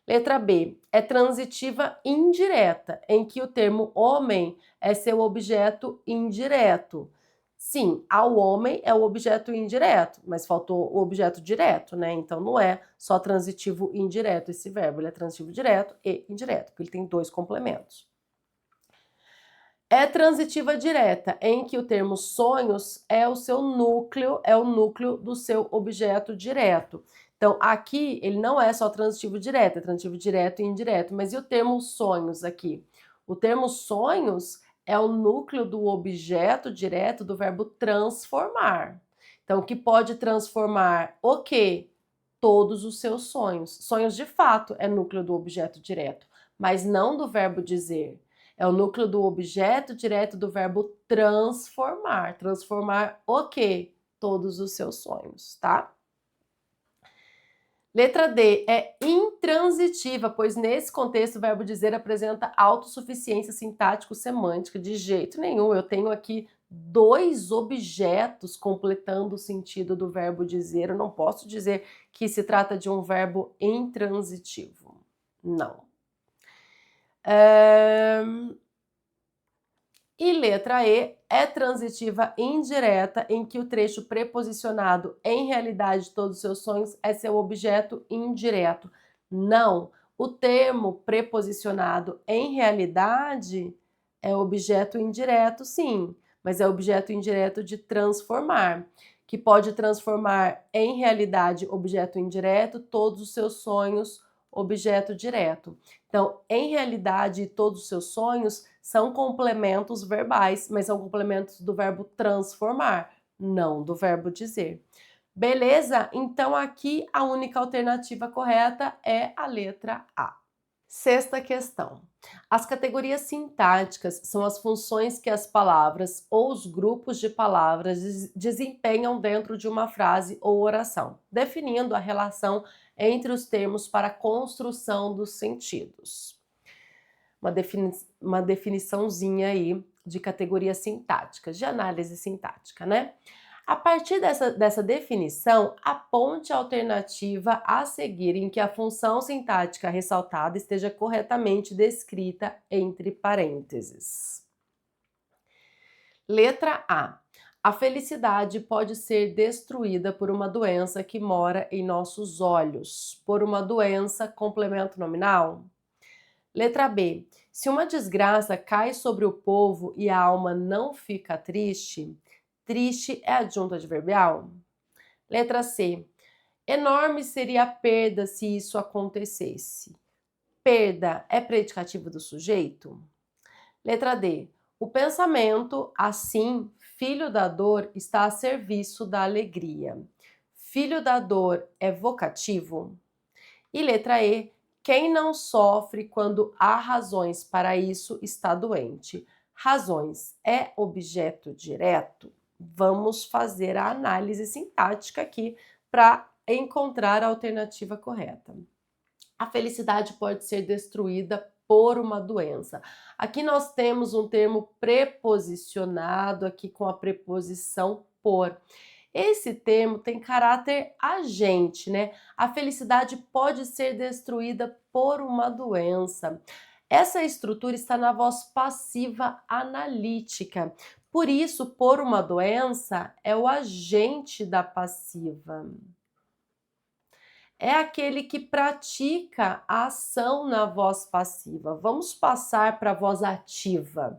Letra B, é transitiva indireta, em que o termo homem é seu objeto indireto. Sim, ao homem é o objeto indireto, mas faltou o objeto direto, né? Então não é só transitivo indireto esse verbo, ele é transitivo direto e indireto, porque ele tem dois complementos. É transitiva direta, em que o termo sonhos é o seu núcleo, é o núcleo do seu objeto direto. Então, aqui ele não é só transitivo direto, é transitivo direto e indireto, mas e o termo sonhos aqui? O termo sonhos é o núcleo do objeto direto do verbo transformar. Então, que pode transformar o quê? Todos os seus sonhos. Sonhos, de fato, é núcleo do objeto direto, mas não do verbo dizer. É o núcleo do objeto direto do verbo transformar. Transformar o quê? Todos os seus sonhos, tá? Letra D, é intransitiva, pois nesse contexto o verbo dizer apresenta autossuficiência sintático-semântica. De jeito nenhum, eu tenho aqui dois objetos completando o sentido do verbo dizer. Eu não posso dizer que se trata de um verbo intransitivo. Não. E letra E é transitiva indireta, em que o trecho preposicionado em realidade todos os seus sonhos é seu objeto indireto. Não, o termo preposicionado em realidade é objeto indireto, sim, mas é objeto indireto de transformar, que pode transformar em realidade objeto indireto todos os seus sonhos objeto direto. Então, em realidade, todos os seus sonhos são complementos verbais, mas são complementos do verbo transformar, não do verbo dizer. Beleza? Então, aqui a única alternativa correta é a letra A. Sexta questão. As categorias sintáticas são as funções que as palavras ou os grupos de palavras desempenham dentro de uma frase ou oração, definindo a relação entre os termos para a construção dos sentidos. Uma definiçãozinha aí de categorias sintáticas, de análise sintática, né? A partir dessa definição, aponte a alternativa a seguir em que a função sintática ressaltada esteja corretamente descrita entre parênteses. Letra A. A felicidade pode ser destruída por uma doença que mora em nossos olhos. Por uma doença, complemento nominal? Letra B. Se uma desgraça cai sobre o povo e a alma não fica triste, triste é adjunto adverbial? Letra C. Enorme seria a perda se isso acontecesse. Perda é predicativo do sujeito? Letra D. O pensamento, assim, filho da dor, está a serviço da alegria. Filho da dor é vocativo? E letra E. Quem não sofre quando há razões para isso está doente. Razões é objeto direto? Vamos fazer a análise sintática aqui para encontrar a alternativa correta. A felicidade pode ser destruída por uma doença. Aqui nós temos um termo preposicionado aqui com a preposição por. Esse termo tem caráter agente, né? A felicidade pode ser destruída por uma doença. Essa estrutura está na voz passiva analítica. Por isso, por uma doença é o agente da passiva. É aquele que pratica a ação na voz passiva. Vamos passar para a voz ativa.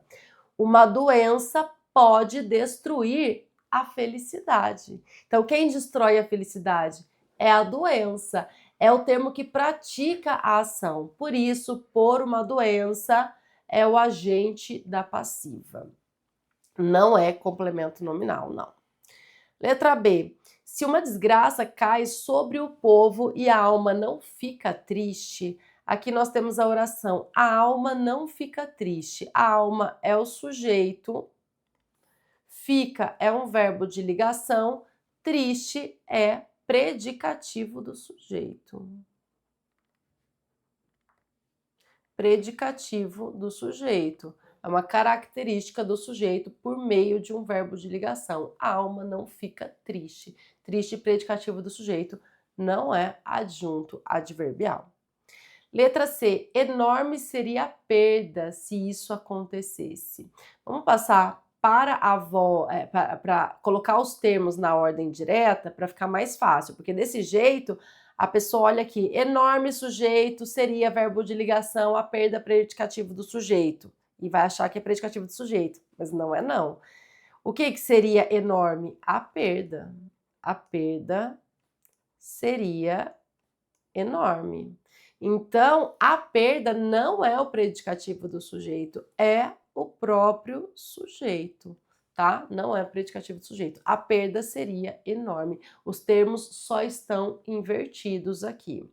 Uma doença pode destruir a felicidade. Então, quem destrói a felicidade? É a doença. É o termo que pratica a ação. Por isso, por uma doença é o agente da passiva. Não é complemento nominal, não. Letra B. Se uma desgraça cai sobre o povo e a alma não fica triste, aqui nós temos a oração. A alma não fica triste. A alma é o sujeito, fica é um verbo de ligação, triste é predicativo do sujeito. Predicativo do sujeito. É uma característica do sujeito por meio de um verbo de ligação. A alma não fica triste. Triste, predicativo do sujeito, não é adjunto adverbial. Letra C. Enorme seria a perda se isso acontecesse. Vamos passar para a avó, para colocar os termos na ordem direta para ficar mais fácil, porque desse jeito a pessoa olha aqui, enorme sujeito seria verbo de ligação, a perda predicativo do sujeito. E vai achar que é predicativo do sujeito, mas não é não. O que seria enorme? A perda. A perda seria enorme. Então, a perda não é o predicativo do sujeito, é o próprio sujeito, tá? Não é o predicativo do sujeito. A perda seria enorme. Os termos só estão invertidos aqui.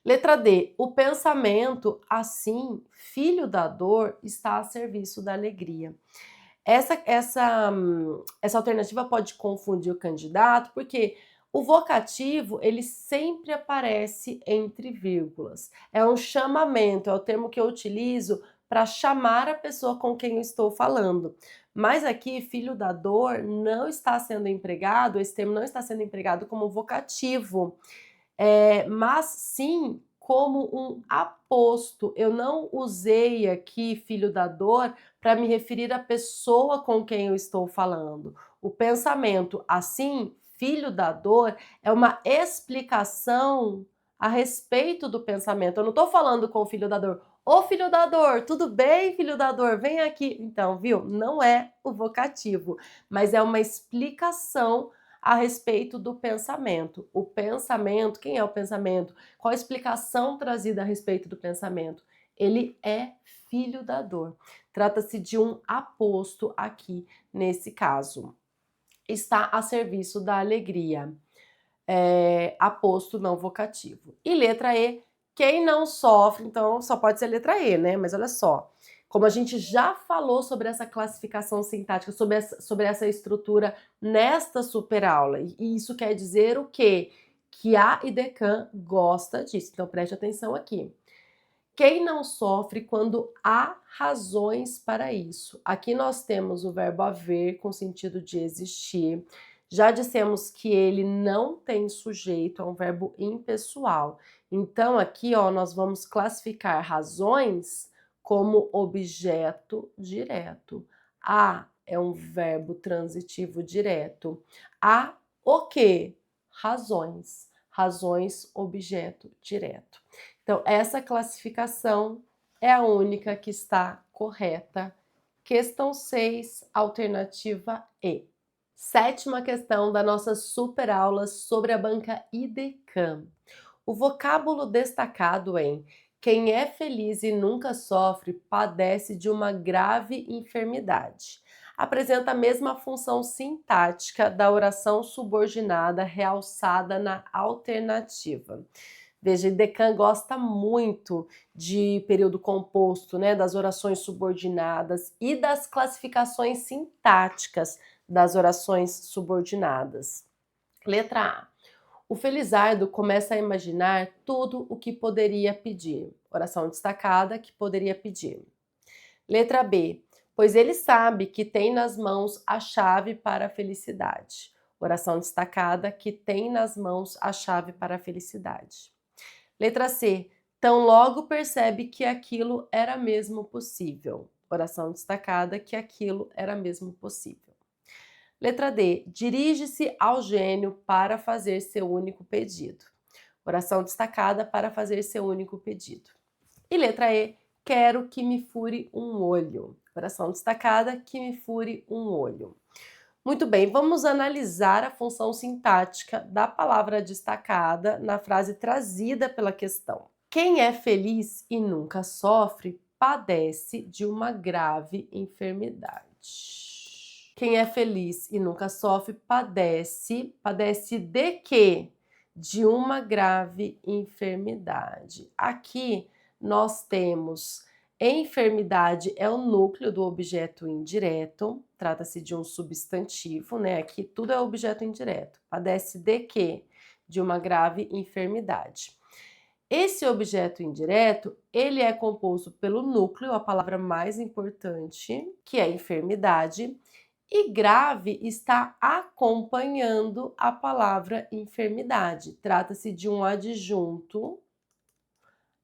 Letra D. O pensamento, assim, filho da dor, está a serviço da alegria. Essa alternativa pode confundir o candidato, porque o vocativo, ele sempre aparece entre vírgulas. É um chamamento, é o termo que eu utilizo para chamar a pessoa com quem eu estou falando. Mas aqui, filho da dor, não está sendo empregado, esse termo não está sendo empregado como vocativo, mas sim como um aposto. Eu não usei aqui filho da dor para me referir à pessoa com quem eu estou falando. O pensamento, assim, filho da dor, é uma explicação a respeito do pensamento. Eu não estou falando com o filho da dor. Ô filho da dor, tudo bem, filho da dor? Vem aqui. Então, viu? Não é o vocativo, mas é uma explicação a respeito do pensamento. O pensamento, quem é o pensamento? Qual a explicação trazida a respeito do pensamento? Ele é filho da dor. Trata-se de um aposto aqui nesse caso. Está a serviço da alegria. Aposto não vocativo. E letra E, quem não sofre, então só pode ser letra E, né? Mas olha só, como a gente já falou sobre essa classificação sintática, sobre essa estrutura nesta superaula, e isso quer dizer o quê? Que a IDECAN gosta disso, então preste atenção aqui. Quem não sofre quando há razões para isso? Aqui nós temos o verbo haver com sentido de existir. Já dissemos que ele não tem sujeito, é um verbo impessoal. Então aqui, ó, nós vamos classificar razões como objeto direto. Há é um verbo transitivo direto. Há o quê? Razões. Razões, objeto direto. Então, essa classificação é a única que está correta. Questão 6, alternativa E. Sétima questão da nossa super aula sobre a banca IDECAM. O vocábulo destacado em quem é feliz e nunca sofre padece de uma grave enfermidade. Apresenta a mesma função sintática da oração subordinada realçada na alternativa. Veja, Decan gosta muito de período composto, né, das orações subordinadas e das classificações sintáticas das orações subordinadas. Letra A. O Felizardo começa a imaginar tudo o que poderia pedir. Oração destacada que poderia pedir. Letra B. Pois ele sabe que tem nas mãos a chave para a felicidade. Oração destacada que tem nas mãos a chave para a felicidade. Letra C. Tão logo percebe que aquilo era mesmo possível. Oração destacada que aquilo era mesmo possível. Letra D. Dirige-se ao gênio para fazer seu único pedido. Oração destacada para fazer seu único pedido. E letra E. Quero que me fure um olho. Oração destacada que me fure um olho. Muito bem, vamos analisar a função sintática da palavra destacada na frase trazida pela questão. Quem é feliz e nunca sofre padece de uma grave enfermidade. Quem é feliz e nunca sofre padece de quê? De uma grave enfermidade. Aqui nós temos enfermidade é o núcleo do objeto indireto, trata-se de um substantivo, né? Aqui tudo é objeto indireto. Padece de quê? De uma grave enfermidade. Esse objeto indireto, ele é composto pelo núcleo, a palavra mais importante, que é enfermidade, e grave está acompanhando a palavra enfermidade. Trata-se de um adjunto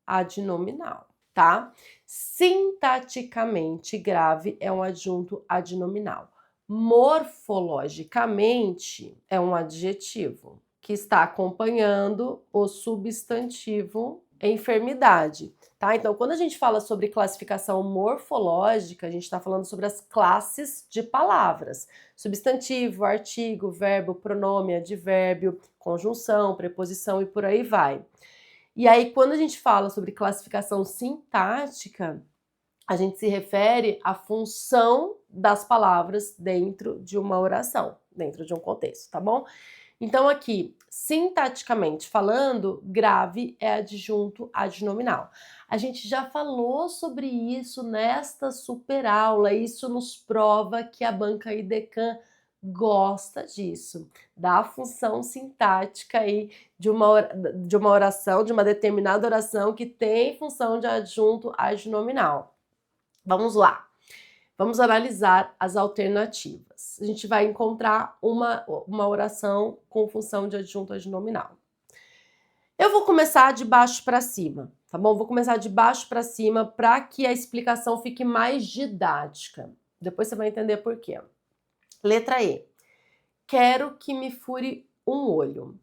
adnominal, tá? Sintaticamente, grave é um adjunto adnominal. Morfologicamente, é um adjetivo que está acompanhando o substantivo enfermidade, tá? Então, quando a gente fala sobre classificação morfológica, a gente está falando sobre as classes de palavras: substantivo, artigo, verbo, pronome, advérbio, conjunção, preposição e por aí vai. E aí, quando a gente fala sobre classificação sintática, a gente se refere à função das palavras dentro de uma oração, dentro de um contexto, tá bom? Então, aqui, sintaticamente falando, grave é adjunto adnominal. A gente já falou sobre isso nesta super aula, isso nos prova que a banca IDECAM gosta disso, da função sintática aí de uma oração, de uma determinada oração que tem função de adjunto adnominal. Vamos lá. Vamos analisar as alternativas. A gente vai encontrar uma oração com função de adjunto adnominal. Eu vou começar de baixo para cima, tá bom? Vou começar de baixo para cima para que a explicação fique mais didática. Depois você vai entender por quê. Letra E. Quero que me fure um olho.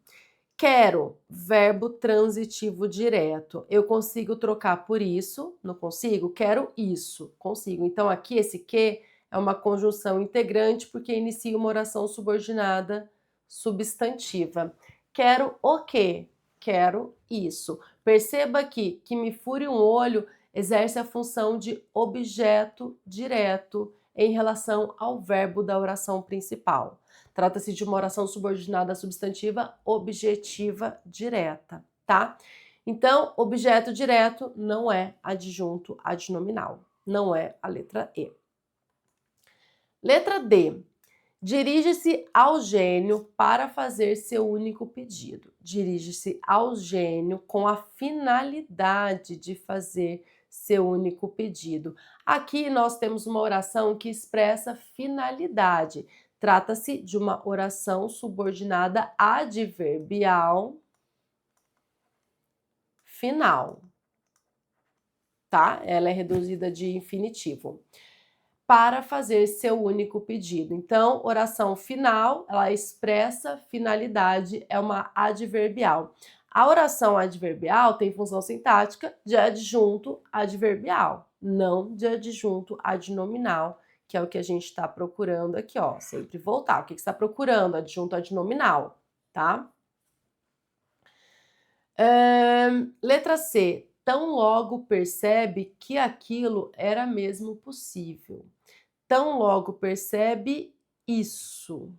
Quero, verbo transitivo direto. Eu consigo trocar por isso? Não consigo? Quero isso. Consigo. Então, aqui esse que é uma conjunção integrante porque inicia uma oração subordinada substantiva. Quero o quê? Quero isso. Perceba aqui que me fure um olho exerce a função de objeto direto em relação ao verbo da oração principal. Trata-se de uma oração subordinada substantiva objetiva direta, tá? Então, objeto direto não é adjunto adnominal, não é a letra E. Letra D. Dirige-se ao gênio para fazer seu único pedido. Dirige-se ao gênio com a finalidade de fazer seu único pedido. Aqui nós temos uma oração que expressa finalidade. Trata-se de uma oração subordinada adverbial final, tá? Ela é reduzida de infinitivo. para fazer seu único pedido. Então, oração final, ela expressa finalidade, é uma adverbial. A oração adverbial tem função sintática de adjunto adverbial, não de adjunto adnominal, que é o que a gente está procurando aqui, ó. Sempre voltar. O que você está procurando? Adjunto adnominal, tá? Letra C. Tão logo percebe que aquilo era mesmo possível. Tão logo percebe isso.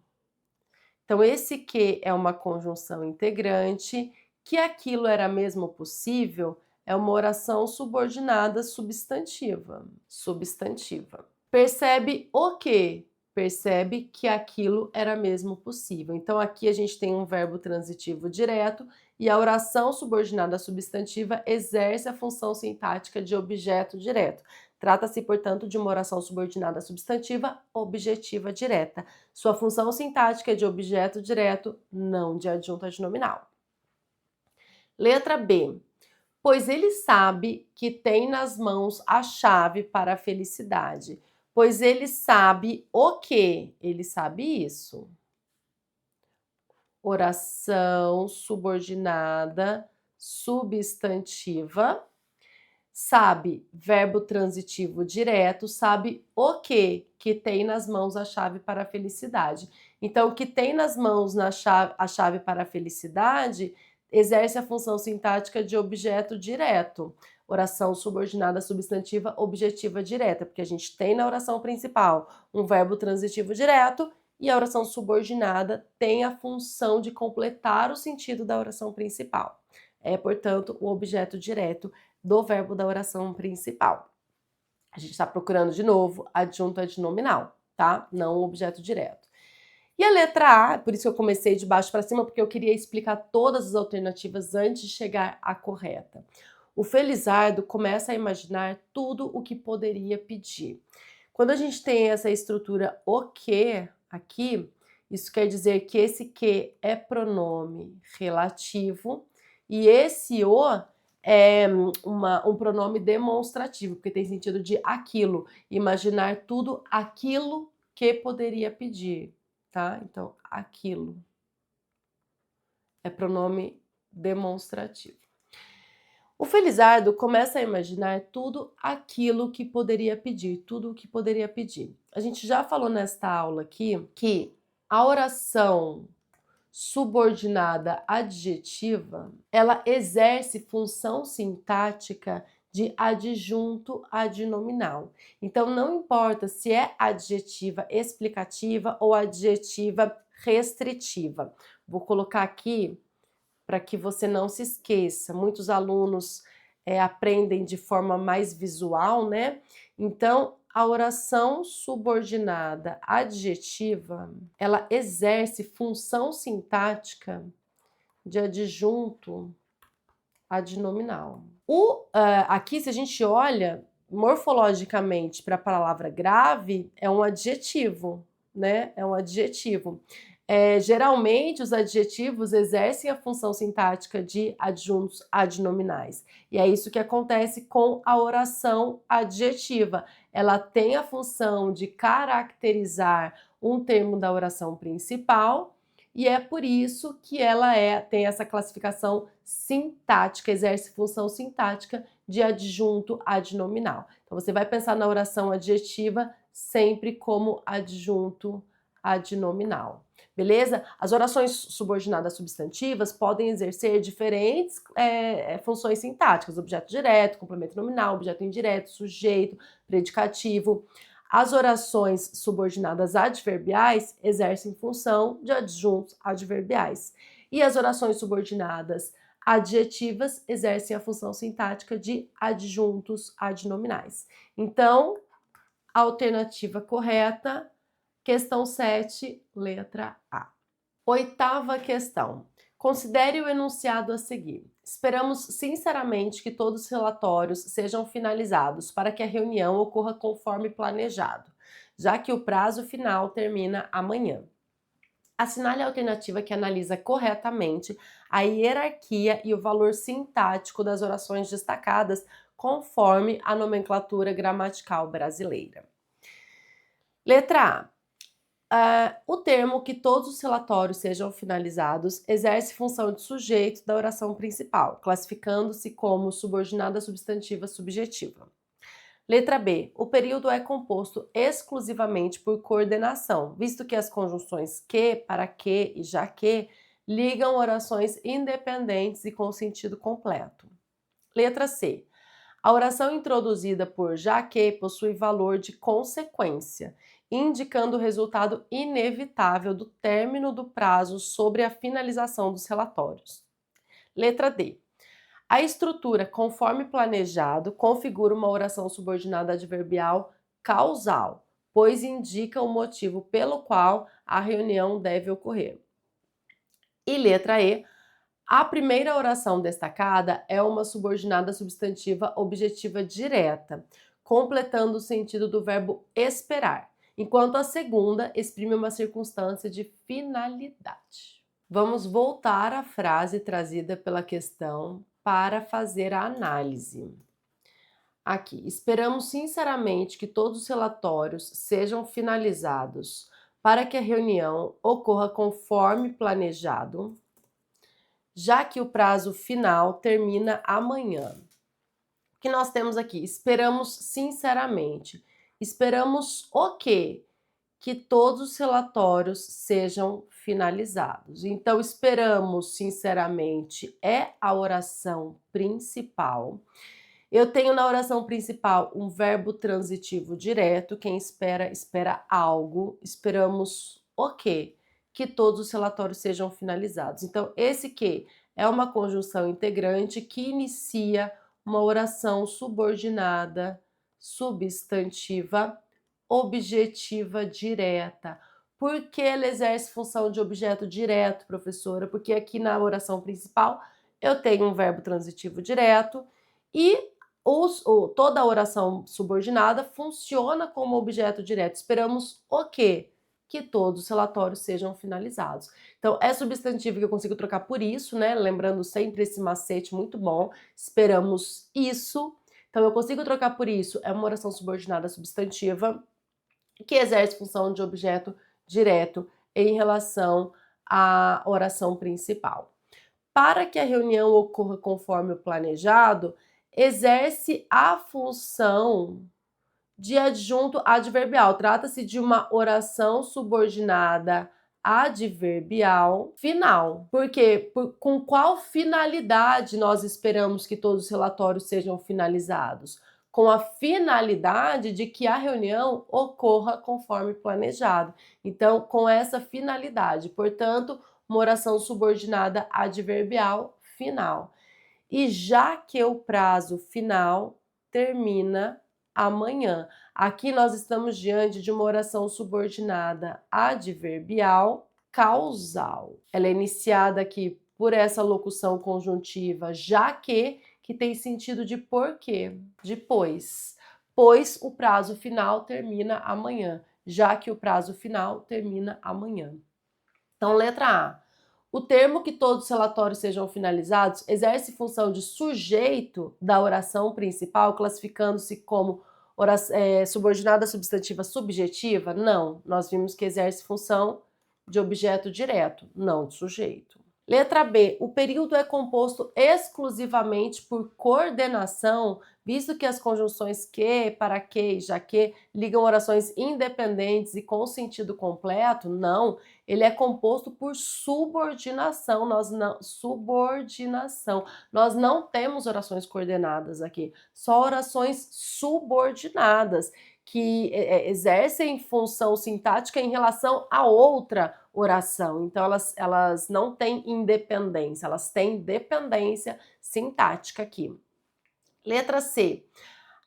Então, esse que é uma conjunção integrante, que aquilo era mesmo possível, é uma oração subordinada substantiva. Substantiva. Percebe o quê? Percebe que aquilo era mesmo possível. Então, aqui a gente tem um verbo transitivo direto e a oração subordinada substantiva exerce a função sintática de objeto direto. Trata-se, portanto, de uma oração subordinada substantiva objetiva direta. Sua função sintática é de objeto direto, não de adjunto adnominal. Letra B. Pois ele sabe que tem nas mãos a chave para a felicidade. Pois ele sabe o quê? Ele sabe isso. Oração subordinada substantiva. Sabe, verbo transitivo direto, sabe o quê? Que tem nas mãos a chave para a felicidade. Então, que tem nas mãos a chave para a felicidade exerce a função sintática de objeto direto. Oração subordinada substantiva objetiva direta, porque a gente tem na oração principal um verbo transitivo direto e a oração subordinada tem a função de completar o sentido da oração principal. É, portanto, o objeto direto do verbo da oração principal. A gente está procurando de novo adjunto adnominal, tá? Não o objeto direto. E a letra A, por isso que eu comecei de baixo para cima, porque eu queria explicar todas as alternativas antes de chegar à correta. O Felizardo começa a imaginar tudo o que poderia pedir. Quando a gente tem essa estrutura o que aqui, isso quer dizer que esse que é pronome relativo e esse o é um pronome demonstrativo, porque tem sentido de aquilo, imaginar tudo aquilo que poderia pedir, tá? Então, aquilo é pronome demonstrativo. O Felizardo começa a imaginar tudo aquilo que poderia pedir, tudo o que poderia pedir. A gente já falou nesta aula aqui que a oração subordinada adjetiva, ela exerce função sintática de adjunto adnominal. Então, não importa se é adjetiva explicativa ou adjetiva restritiva. Vou colocar aqui para que você não se esqueça. Muitos alunos aprendem de forma mais visual, né? Então, a oração subordinada adjetiva, ela exerce função sintática de adjunto adnominal. Aqui, se a gente olha morfologicamente para a palavra grave, é um adjetivo, né? É um adjetivo. Geralmente, os adjetivos exercem a função sintática de adjuntos adnominais. E é isso que acontece com a oração adjetiva. Ela tem a função de caracterizar um termo da oração principal, e é por isso que ela tem essa classificação sintática, exerce função sintática de adjunto adnominal. Então, você vai pensar na oração adjetiva sempre como adjunto adnominal. Beleza? As orações subordinadas substantivas podem exercer diferentes funções sintáticas: objeto direto, complemento nominal, objeto indireto, sujeito, predicativo. As orações subordinadas adverbiais exercem função de adjuntos adverbiais. E as orações subordinadas adjetivas exercem a função sintática de adjuntos adnominais. Então, a alternativa correta, questão 7, letra A. Oitava questão. Considere o enunciado a seguir. Esperamos sinceramente que todos os relatórios sejam finalizados para que a reunião ocorra conforme planejado, já que o prazo final termina amanhã. Assinale a alternativa que analisa corretamente a hierarquia e o valor sintático das orações destacadas conforme a nomenclatura gramatical brasileira. Letra A. O termo que todos os relatórios sejam finalizados exerce função de sujeito da oração principal, classificando-se como subordinada substantiva subjetiva. Letra B. O período é composto exclusivamente por coordenação, visto que as conjunções que, para que e já que ligam orações independentes e com sentido completo. Letra C. A oração introduzida por já que possui valor de consequência, indicando o resultado inevitável do término do prazo sobre a finalização dos relatórios. Letra D. A estrutura, conforme planejado, configura uma oração subordinada adverbial causal, pois indica o motivo pelo qual a reunião deve ocorrer. E letra E. A primeira oração destacada é uma subordinada substantiva objetiva direta, completando o sentido do verbo esperar, enquanto a segunda exprime uma circunstância de finalidade. Vamos voltar à frase trazida pela questão para fazer a análise. Aqui, esperamos sinceramente que todos os relatórios sejam finalizados para que a reunião ocorra conforme planejado, já que o prazo final termina amanhã. O que nós temos aqui? Esperamos sinceramente. Esperamos o quê? Que todos os relatórios sejam finalizados. Então, esperamos sinceramente é a oração principal. Eu tenho na oração principal um verbo transitivo direto. Quem espera, espera algo. Esperamos o quê? Que todos os relatórios sejam finalizados. Então, esse que é uma conjunção integrante que inicia uma oração subordinada, substantiva, objetiva direta. Por que ela exerce função de objeto direto, professora? Porque aqui na oração principal eu tenho um verbo transitivo direto e toda a oração subordinada funciona como objeto direto. Esperamos o quê? Que todos os relatórios sejam finalizados. Então, é substantivo que eu consigo trocar por isso, né? Lembrando sempre esse macete muito bom. Esperamos isso. Então, eu consigo trocar por isso. É uma oração subordinada substantiva que exerce função de objeto direto em relação à oração principal. Para que a reunião ocorra conforme o planejado, exerce a função de adjunto adverbial. Trata-se de uma oração subordinada adverbial final. Por quê? Com qual finalidade nós esperamos que todos os relatórios sejam finalizados? Com a finalidade de que a reunião ocorra conforme planejado. Então, com essa finalidade, portanto, uma oração subordinada adverbial final. E já que o prazo final termina amanhã. Aqui nós estamos diante de uma oração subordinada adverbial causal. Ela é iniciada aqui por essa locução conjuntiva já que tem sentido de porquê, de pois o prazo final termina amanhã, já que o prazo final termina amanhã. Então, letra A. O termo que todos os relatórios sejam finalizados exerce função de sujeito da oração principal, classificando-se como subordinada substantiva subjetiva? Não, nós vimos que exerce função de objeto direto, não de sujeito. Letra B. O período é composto exclusivamente por coordenação, visto que as conjunções que, para que e já que ligam orações independentes e com sentido completo? Não, ele é composto por subordinação. Nós não temos orações coordenadas aqui, só orações subordinadas que exercem função sintática em relação a outra oração. Então, elas não têm independência, elas têm dependência sintática aqui. Letra C.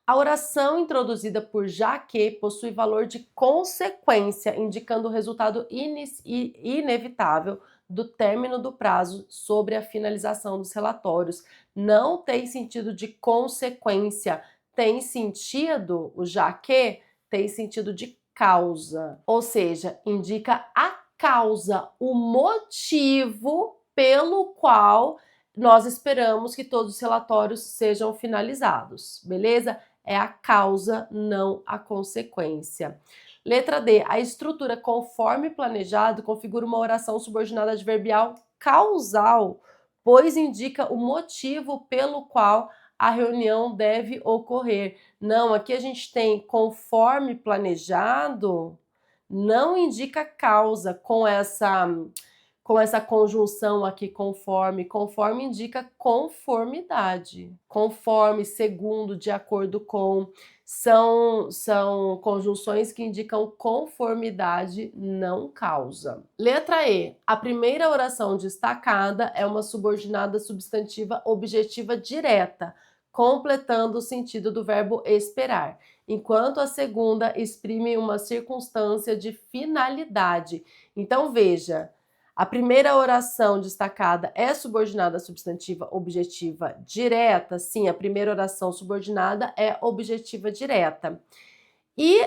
A oração introduzida por já que possui valor de consequência, indicando o resultado inevitável do término do prazo sobre a finalização dos relatórios. Não tem sentido de consequência, tem sentido, o já que tem sentido de causa, ou seja, indica a causa, o motivo pelo qual nós esperamos que todos os relatórios sejam finalizados, beleza? É a causa, não a consequência. Letra D, a estrutura conforme planejado configura uma oração subordinada adverbial causal, pois indica o motivo pelo qual a reunião deve ocorrer. Não, aqui a gente tem conforme planejado, não indica causa com essa conjunção aqui conforme. Conforme indica conformidade. Conforme, segundo, de acordo com, são conjunções que indicam conformidade, não causa. Letra E. A primeira oração destacada é uma subordinada substantiva objetiva direta, completando o sentido do verbo esperar, enquanto a segunda exprime uma circunstância de finalidade. Então, veja, a primeira oração destacada é subordinada substantiva objetiva direta. Sim, a primeira oração subordinada é objetiva direta. E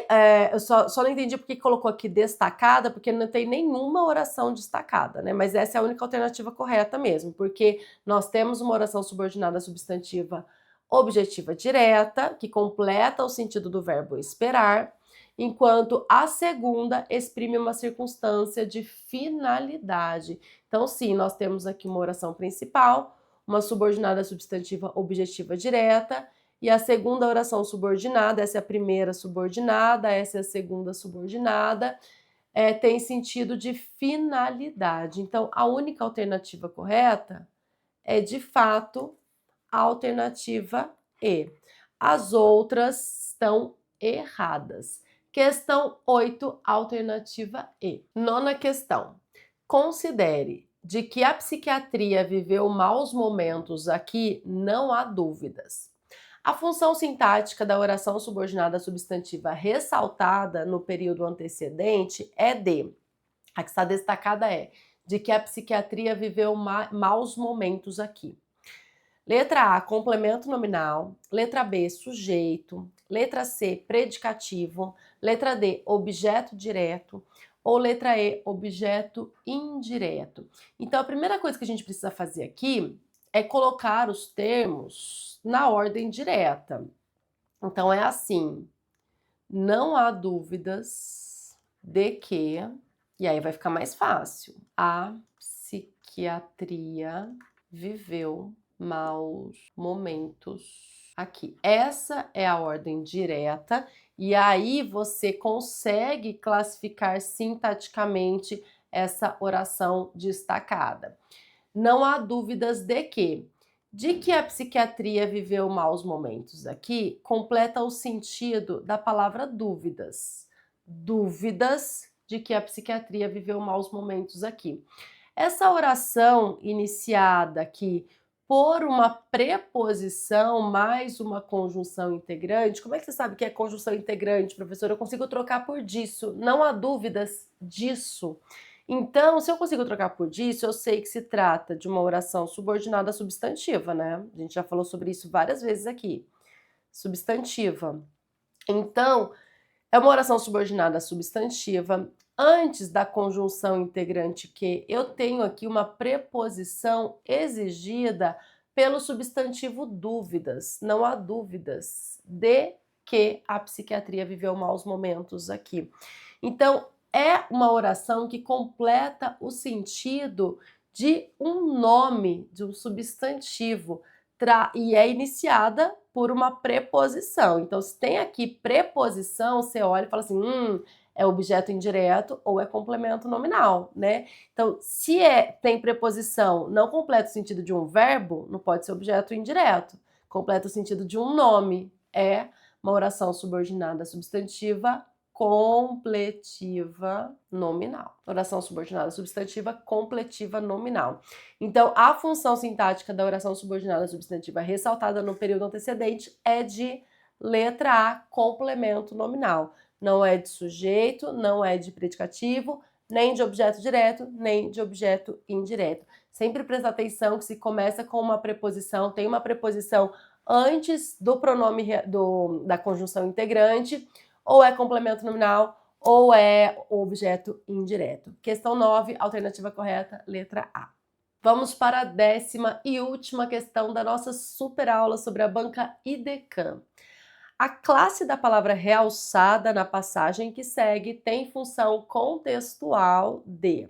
eu só não entendi porque colocou aqui destacada, porque não tem nenhuma oração destacada, né? Mas essa é a única alternativa correta mesmo, porque nós temos uma oração subordinada substantiva objetiva direta, que completa o sentido do verbo esperar, enquanto a segunda exprime uma circunstância de finalidade. Então, sim, nós temos aqui uma oração principal, uma subordinada substantiva objetiva direta, e a segunda oração subordinada, essa é a primeira subordinada, essa é a segunda subordinada, tem sentido de finalidade. Então, a única alternativa correta é, de fato, a alternativa E. As outras estão erradas. Questão 8, alternativa E. Nona questão. Considere de que a psiquiatria viveu maus momentos aqui, não há dúvidas. A função sintática da oração subordinada substantiva ressaltada no período antecedente é de, a que está destacada é, de que a psiquiatria viveu maus momentos aqui. Letra A, complemento nominal. Letra B, sujeito. Letra C, predicativo. Letra D, objeto direto. Ou letra E, objeto indireto. Então, a primeira coisa que a gente precisa fazer aqui é colocar os termos na ordem direta. Então, é assim: não há dúvidas de que, e aí vai ficar mais fácil, a psiquiatria viveu maus momentos aqui. Essa é a ordem direta, e aí você consegue classificar sintaticamente essa oração destacada. Não há dúvidas de que. De que a psiquiatria viveu maus momentos aqui, completa o sentido da palavra dúvidas. Dúvidas de que a psiquiatria viveu maus momentos aqui. Essa oração iniciada aqui por uma preposição mais uma conjunção integrante, como é que você sabe que é conjunção integrante, professora? Eu consigo trocar por disso, não há dúvidas disso. Então, se eu consigo trocar por disso, eu sei que se trata de uma oração subordinada substantiva, né? A gente já falou sobre isso várias vezes aqui. Substantiva. Então, é uma oração subordinada substantiva. Antes da conjunção integrante que, eu tenho aqui uma preposição exigida pelo substantivo dúvidas. Não há dúvidas de que a psiquiatria viveu maus momentos aqui. Então, é uma oração que completa o sentido de um nome, de um substantivo, e é iniciada por uma preposição. Então, se tem aqui preposição, você olha e fala assim, é objeto indireto ou é complemento nominal, né? Então, se tem preposição, não completa o sentido de um verbo, não pode ser objeto indireto. Completa o sentido de um nome, é uma oração subordinada substantiva completiva nominal. Oração subordinada substantiva completiva nominal. Então, a função sintática da oração subordinada substantiva ressaltada no período antecedente é de letra A, complemento nominal. Não é de sujeito, não é de predicativo, nem de objeto direto, nem de objeto indireto. Sempre presta atenção que se começa com uma preposição, tem uma preposição antes do pronome da conjunção integrante, ou é complemento nominal, ou é objeto indireto. Questão 9, alternativa correta, letra A. Vamos para a 10ª e última questão da nossa super aula sobre a banca IDECAM. A classe da palavra realçada na passagem que segue tem função contextual de: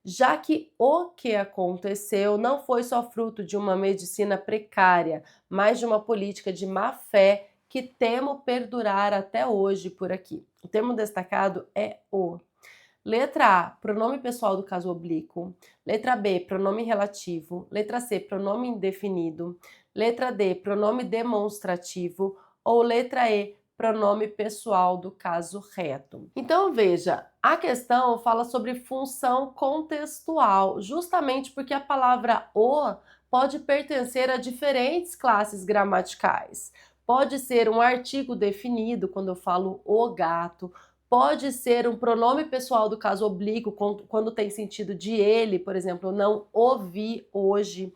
já que o que aconteceu não foi só fruto de uma medicina precária, mas de uma política de má-fé que temo perdurar até hoje por aqui. O termo destacado é o. Letra A, pronome pessoal do caso oblíquo. Letra B, pronome relativo. Letra C, pronome indefinido. Letra D, pronome demonstrativo. Ou letra E, pronome pessoal do caso reto. Então veja, a questão fala sobre função contextual, justamente porque a palavra o pode pertencer a diferentes classes gramaticais. Pode ser um artigo definido, quando eu falo o gato. Pode ser um pronome pessoal do caso oblíquo, quando tem sentido de ele, por exemplo, eu não o vi hoje.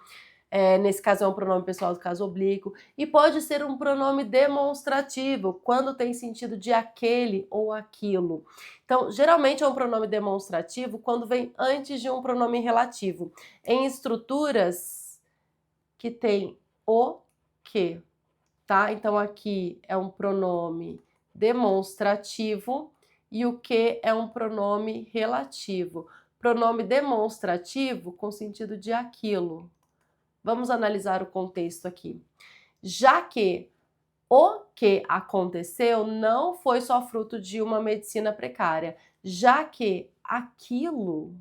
Nesse caso é um pronome pessoal do caso oblíquo, e pode ser um pronome demonstrativo, quando tem sentido de aquele ou aquilo. Então, geralmente é um pronome demonstrativo quando vem antes de um pronome relativo, em estruturas que tem o que, tá? Então, aqui é um pronome demonstrativo e o que é um pronome relativo. Pronome demonstrativo com sentido de aquilo. Vamos analisar o contexto aqui. Já que o que aconteceu não foi só fruto de uma medicina precária, já que aquilo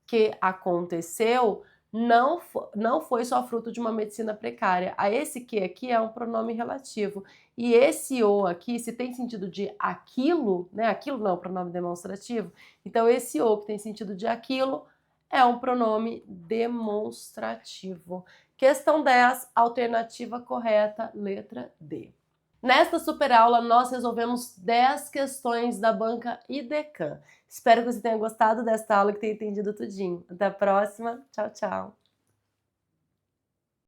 que aconteceu não foi só fruto de uma medicina precária. A esse que aqui é um pronome relativo. E esse o aqui, se tem sentido de aquilo, né? Aquilo não é um pronome demonstrativo. Então, esse o que tem sentido de aquilo é um pronome demonstrativo. Questão 10, alternativa correta, letra D. Nesta superaula, nós resolvemos 10 questões da banca IDECAM. Espero que você tenha gostado desta aula e que tenha entendido tudinho. Até a próxima. Tchau, tchau.